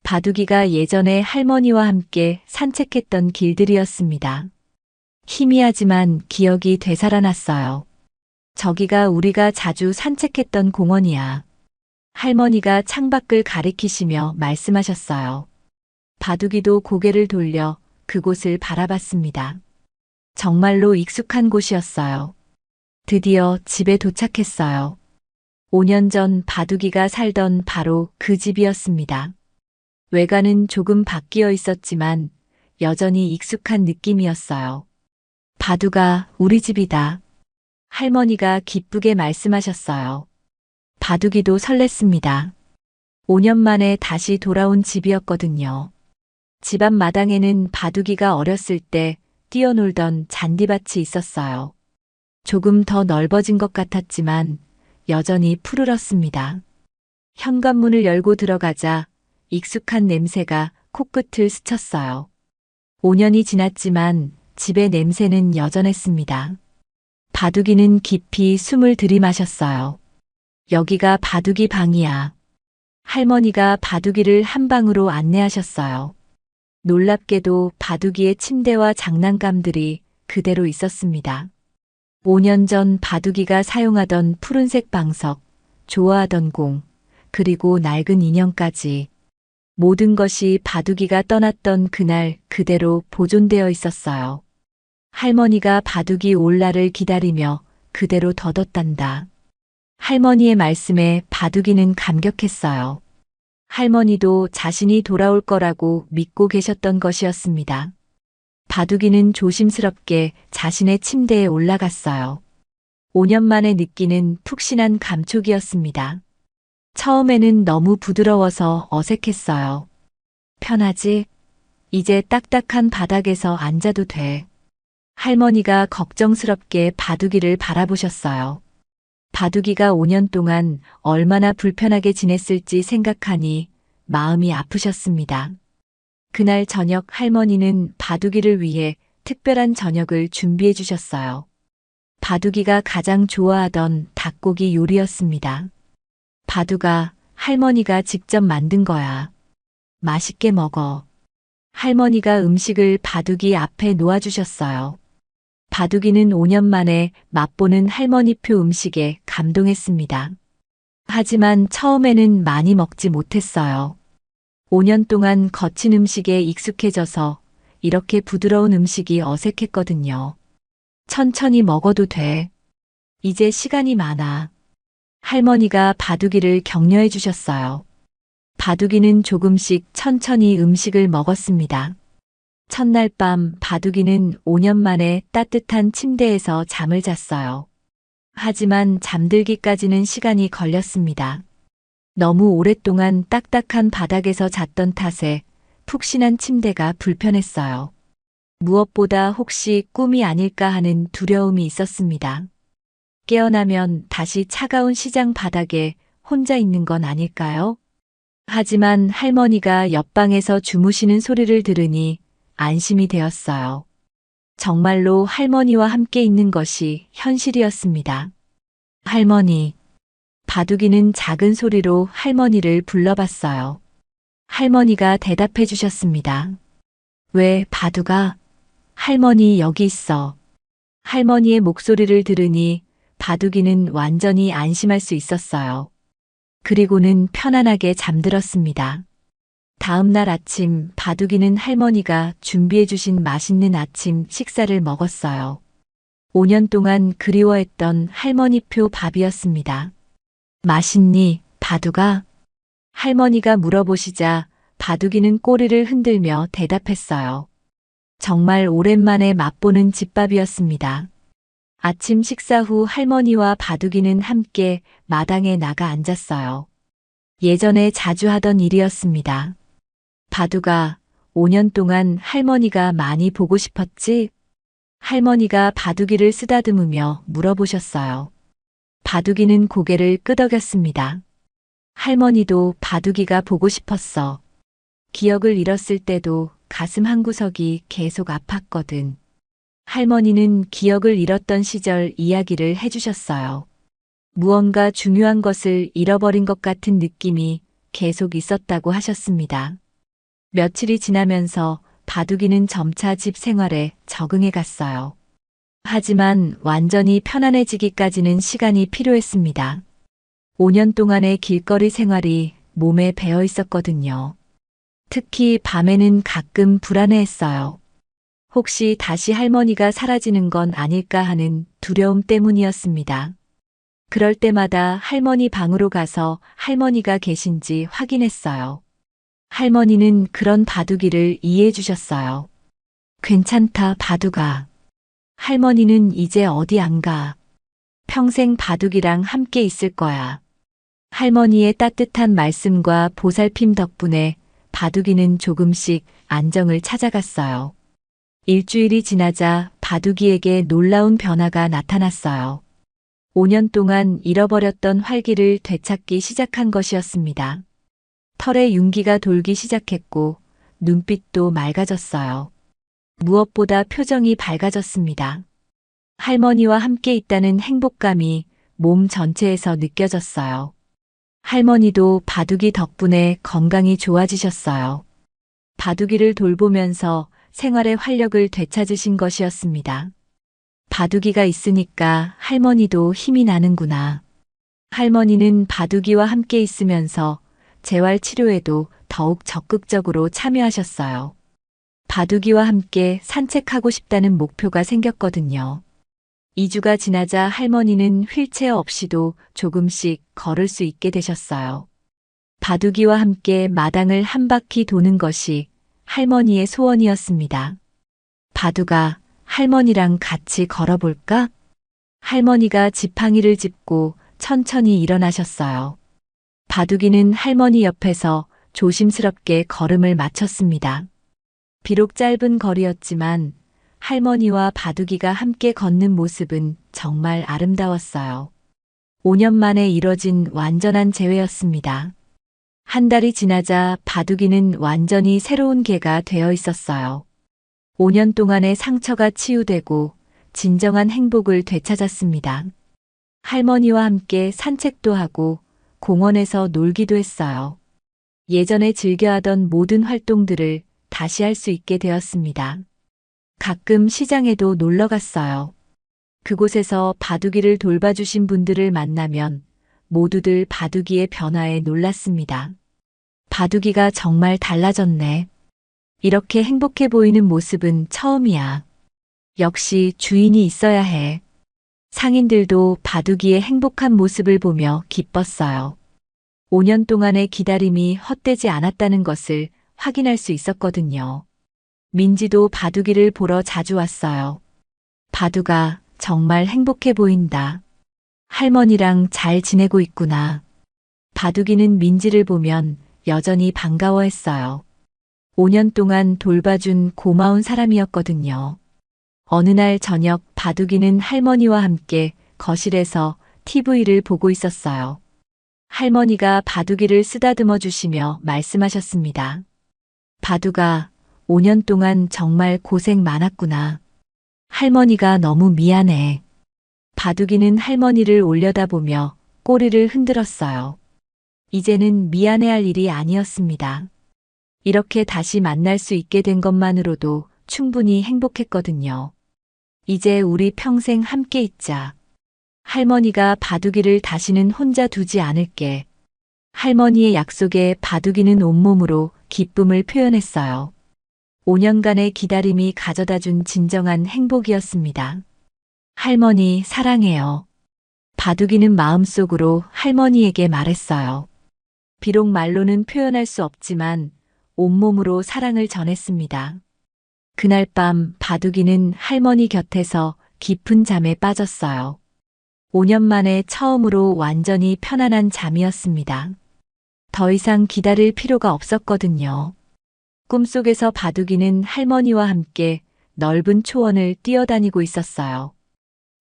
바둑이가 예전에 할머니와 함께 산책했던 길들이었습니다. 희미하지만 기억이 되살아났어요. 저기가 우리가 자주 산책했던 공원이야. 할머니가 창밖을 가리키시며 말씀하셨어요. 바둑이도 고개를 돌려 그곳을 바라봤습니다. 정말로 익숙한 곳이었어요. 드디어 집에 도착했어요. 5년 전 바둑이가 살던 바로 그 집이었습니다. 외관은 조금 바뀌어 있었지만 여전히 익숙한 느낌이었어요. 바둑아, 우리 집이다. 할머니가 기쁘게 말씀하셨어요. 바둑이도 설렜습니다. 5년 만에 다시 돌아온 집이었거든요. 집 앞 마당에는 바둑이가 어렸을 때 뛰어놀던 잔디밭이 있었어요. 조금 더 넓어진 것 같았지만 여전히 푸르렀습니다. 현관문을 열고 들어가자 익숙한 냄새가 코끝을 스쳤어요. 5년이 지났지만 집의 냄새는 여전했습니다. 바둑이는 깊이 숨을 들이마셨어요. 여기가 바둑이 방이야. 할머니가 바둑이를 한 방으로 안내하셨어요. 놀랍게도 바둑이의 침대와 장난감들이 그대로 있었습니다. 5년 전 바둑이가 사용하던 푸른색 방석, 좋아하던 공, 그리고 낡은 인형까지 모든 것이 바둑이가 떠났던 그날 그대로 보존되어 있었어요. 할머니가 바둑이 올 날을 기다리며 그대로 둬뒀단다. 할머니의 말씀에 바둑이는 감격했어요. 할머니도 자신이 돌아올 거라고 믿고 계셨던 것이었습니다. 바둑이는 조심스럽게 자신의 침대에 올라갔어요. 5년 만에 느끼는 푹신한 감촉이었습니다. 처음에는 너무 부드러워서 어색했어요. 편하지? 이제 딱딱한 바닥에서 앉아도 돼. 할머니가 걱정스럽게 바둑이를 바라보셨어요. 바둑이가 5년 동안 얼마나 불편하게 지냈을지 생각하니 마음이 아프셨습니다. 그날 저녁 할머니는 바둑이를 위해 특별한 저녁을 준비해 주셨어요. 바둑이가 가장 좋아하던 닭고기 요리였습니다. 바둑아, 할머니가 직접 만든 거야. 맛있게 먹어. 할머니가 음식을 바둑이 앞에 놓아주셨어요. 바둑이는 5년 만에 맛보는 할머니표 음식에 감동했습니다. 하지만 처음에는 많이 먹지 못했어요. 5년 동안 거친 음식에 익숙해져서 이렇게 부드러운 음식이 어색했거든요. 천천히 먹어도 돼. 이제 시간이 많아. 할머니가 바둑이를 격려해 주셨어요. 바둑이는 조금씩 천천히 음식을 먹었습니다. 첫날 밤 바둑이는 5년 만에 따뜻한 침대에서 잠을 잤어요. 하지만 잠들기까지는 시간이 걸렸습니다. 너무 오랫동안 딱딱한 바닥에서 잤던 탓에 푹신한 침대가 불편했어요. 무엇보다 혹시 꿈이 아닐까 하는 두려움이 있었습니다. 깨어나면 다시 차가운 시장 바닥에 혼자 있는 건 아닐까요? 하지만 할머니가 옆방에서 주무시는 소리를 들으니 안심이 되었어요. 정말로 할머니와 함께 있는 것이 현실이었습니다. 할머니. 바둑이는 작은 소리로 할머니를 불러봤어요. 할머니가 대답해 주셨습니다. 왜, 바둑아? 할머니 여기 있어. 할머니의 목소리를 들으니 바둑이는 완전히 안심할 수 있었어요. 그리고는 편안하게 잠들었습니다. 다음 날 아침 바둑이는 할머니가 준비해 주신 맛있는 아침 식사를 먹었어요. 5년 동안 그리워했던 할머니표 밥이었습니다. 맛있니, 바둑아? 할머니가 물어보시자 바둑이는 꼬리를 흔들며 대답했어요. 정말 오랜만에 맛보는 집밥이었습니다. 아침 식사 후 할머니와 바둑이는 함께 마당에 나가 앉았어요. 예전에 자주 하던 일이었습니다. 바둑아, 5년 동안 할머니가 많이 보고 싶었지? 할머니가 바둑이를 쓰다듬으며 물어보셨어요. 바둑이는 고개를 끄덕였습니다. 할머니도 바둑이가 보고 싶었어. 기억을 잃었을 때도 가슴 한구석이 계속 아팠거든. 할머니는 기억을 잃었던 시절 이야기를 해주셨어요. 무언가 중요한 것을 잃어버린 것 같은 느낌이 계속 있었다고 하셨습니다. 며칠이 지나면서 바둑이는 점차 집 생활에 적응해 갔어요. 하지만 완전히 편안해지기까지는 시간이 필요했습니다. 5년 동안의 길거리 생활이 몸에 배어 있었거든요. 특히 밤에는 가끔 불안해했어요. 혹시 다시 할머니가 사라지는 건 아닐까 하는 두려움 때문이었습니다. 그럴 때마다 할머니 방으로 가서 할머니가 계신지 확인했어요. 할머니는 그런 바둑이를 이해해 주셨어요. 괜찮다, 바둑아. 할머니는 이제 어디 안 가. 평생 바둑이랑 함께 있을 거야. 할머니의 따뜻한 말씀과 보살핌 덕분에 바둑이는 조금씩 안정을 찾아갔어요. 일주일이 지나자 바둑이에게 놀라운 변화가 나타났어요. 5년 동안 잃어버렸던 활기를 되찾기 시작한 것이었습니다. 털에 윤기가 돌기 시작했고 눈빛도 맑아졌어요. 무엇보다 표정이 밝아졌습니다. 할머니와 함께 있다는 행복감이 몸 전체에서 느껴졌어요. 할머니도 바둑이 덕분에 건강이 좋아지셨어요. 바둑이를 돌보면서 생활의 활력을 되찾으신 것이었습니다. 바둑이가 있으니까 할머니도 힘이 나는구나. 할머니는 바둑이와 함께 있으면서 재활 치료에도 더욱 적극적으로 참여하셨어요. 바둑이와 함께 산책하고 싶다는 목표가 생겼거든요. 2주가 지나자 할머니는 휠체어 없이도 조금씩 걸을 수 있게 되셨어요. 바둑이와 함께 마당을 한 바퀴 도는 것이 할머니의 소원이었습니다. 바둑아, 할머니랑 같이 걸어볼까? 할머니가 지팡이를 짚고 천천히 일어나셨어요. 바둑이는 할머니 옆에서 조심스럽게 걸음을 마쳤습니다. 비록 짧은 거리였지만 할머니와 바둑이가 함께 걷는 모습은 정말 아름다웠어요. 5년 만에 이뤄진 완전한 재회였습니다. 한 달이 지나자 바둑이는 완전히 새로운 개가 되어 있었어요. 5년 동안의 상처가 치유되고 진정한 행복을 되찾았습니다. 할머니와 함께 산책도 하고 공원에서 놀기도 했어요. 예전에 즐겨하던 모든 활동들을 다시 할 수 있게 되었습니다. 가끔 시장에도 놀러 갔어요. 그곳에서 바둑이를 돌봐주신 분들을 만나면 모두들 바둑이의 변화에 놀랐습니다. 바둑이가 정말 달라졌네. 이렇게 행복해 보이는 모습은 처음이야. 역시 주인이 있어야 해. 상인들도 바둑이의 행복한 모습을 보며 기뻤어요. 5년 동안의 기다림이 헛되지 않았다는 것을 확인할 수 있었거든요. 민지도 바둑이를 보러 자주 왔어요. 바둑아, 정말 행복해 보인다. 할머니랑 잘 지내고 있구나. 바둑이는 민지를 보면 여전히 반가워했어요. 5년 동안 돌봐준 고마운 사람이었거든요. 어느 날 저녁 바둑이는 할머니와 함께 거실에서 TV를 보고 있었어요. 할머니가 바둑이를 쓰다듬어 주시며 말씀하셨습니다. 바둑아, 5년 동안 정말 고생 많았구나. 할머니가 너무 미안해. 바둑이는 할머니를 올려다보며 꼬리를 흔들었어요. 이제는 미안해할 일이 아니었습니다. 이렇게 다시 만날 수 있게 된 것만으로도 충분히 행복했거든요. 이제 우리 평생 함께 있자. 할머니가 바둑이를 다시는 혼자 두지 않을게. 할머니의 약속에 바둑이는 온몸으로 기쁨을 표현했어요. 5년간의 기다림이 가져다 준 진정한 행복이었습니다. 할머니 사랑해요. 바둑이는 마음속으로 할머니에게 말했어요. 비록 말로는 표현할 수 없지만 온몸으로 사랑을 전했습니다. 그날 밤 바둑이는 할머니 곁에서 깊은 잠에 빠졌어요. 5년 만에 처음으로 완전히 편안한 잠이었습니다. 더 이상 기다릴 필요가 없었거든요. 꿈속에서 바둑이는 할머니와 함께 넓은 초원을 뛰어다니고 있었어요.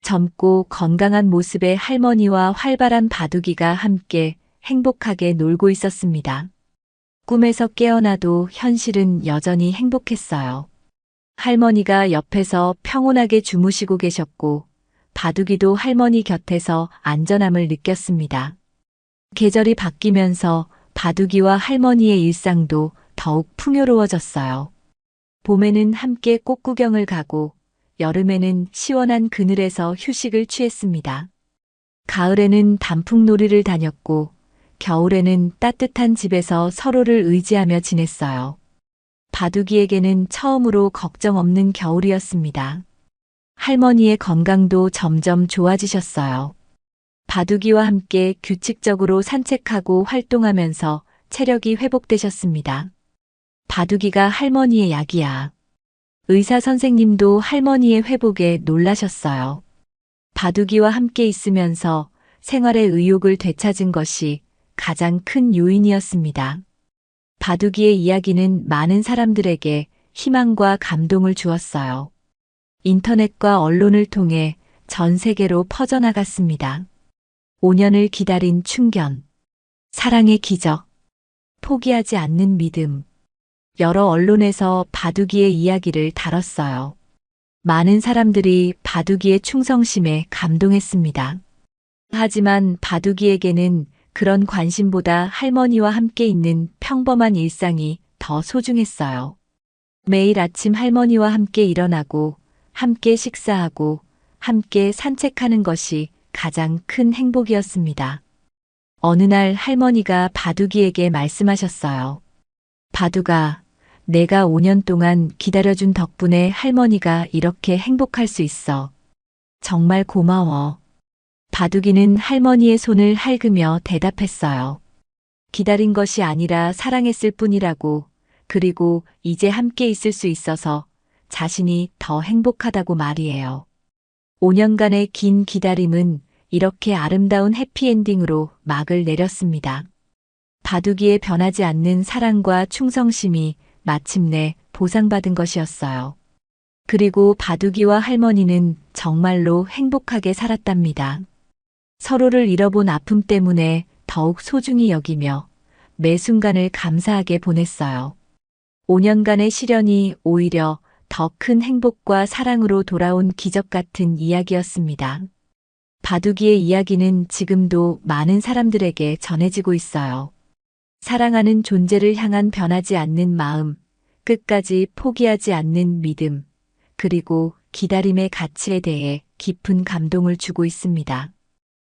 젊고 건강한 모습의 할머니와 활발한 바둑이가 함께 행복하게 놀고 있었습니다. 꿈에서 깨어나도 현실은 여전히 행복했어요. 할머니가 옆에서 평온하게 주무시고 계셨고 바둑이도 할머니 곁에서 안전함을 느꼈습니다. 계절이 바뀌면서 바둑이와 할머니의 일상도 더욱 풍요로워졌어요. 봄에는 함께 꽃구경을 가고 여름에는 시원한 그늘에서 휴식을 취했습니다. 가을에는 단풍놀이를 다녔고 겨울에는 따뜻한 집에서 서로를 의지하며 지냈어요. 바둑이에게는 처음으로 걱정 없는 겨울이었습니다. 할머니의 건강도 점점 좋아지셨어요. 바둑이와 함께 규칙적으로 산책하고 활동하면서 체력이 회복되셨습니다. 바둑이가 할머니의 약이야. 의사 선생님도 할머니의 회복에 놀라셨어요. 바둑이와 함께 있으면서 생활의 의욕을 되찾은 것이 가장 큰 요인이었습니다. 바둑이의 이야기는 많은 사람들에게 희망과 감동을 주었어요. 인터넷과 언론을 통해 전 세계로 퍼져나갔습니다. 5년을 기다린 충견, 사랑의 기적, 포기하지 않는 믿음. 여러 언론에서 바둑이의 이야기를 다뤘어요. 많은 사람들이 바둑이의 충성심에 감동했습니다. 하지만 바둑이에게는 그런 관심보다 할머니와 함께 있는 평범한 일상이 더 소중했어요. 매일 아침 할머니와 함께 일어나고 함께 식사하고 함께 산책하는 것이 가장 큰 행복이었습니다. 어느 날 할머니가 바둑이에게 말씀하셨어요. 바둑아, 내가 5년 동안 기다려준 덕분에 할머니가 이렇게 행복할 수 있어. 정말 고마워. 바둑이는 할머니의 손을 핥으며 대답했어요. 기다린 것이 아니라 사랑했을 뿐이라고, 그리고 이제 함께 있을 수 있어서 자신이 더 행복하다고 말이에요. 5년간의 긴 기다림은 이렇게 아름다운 해피엔딩으로 막을 내렸습니다. 바둑이의 변하지 않는 사랑과 충성심이 마침내 보상받은 것이었어요. 그리고 바둑이와 할머니는 정말로 행복하게 살았답니다. 서로를 잃어본 아픔 때문에 더욱 소중히 여기며 매 순간을 감사하게 보냈어요. 5년간의 시련이 오히려 더 큰 행복과 사랑으로 돌아온 기적 같은 이야기였습니다. 바둑이의 이야기는 지금도 많은 사람들에게 전해지고 있어요. 사랑하는 존재를 향한 변하지 않는 마음, 끝까지 포기하지 않는 믿음, 그리고 기다림의 가치에 대해 깊은 감동을 주고 있습니다.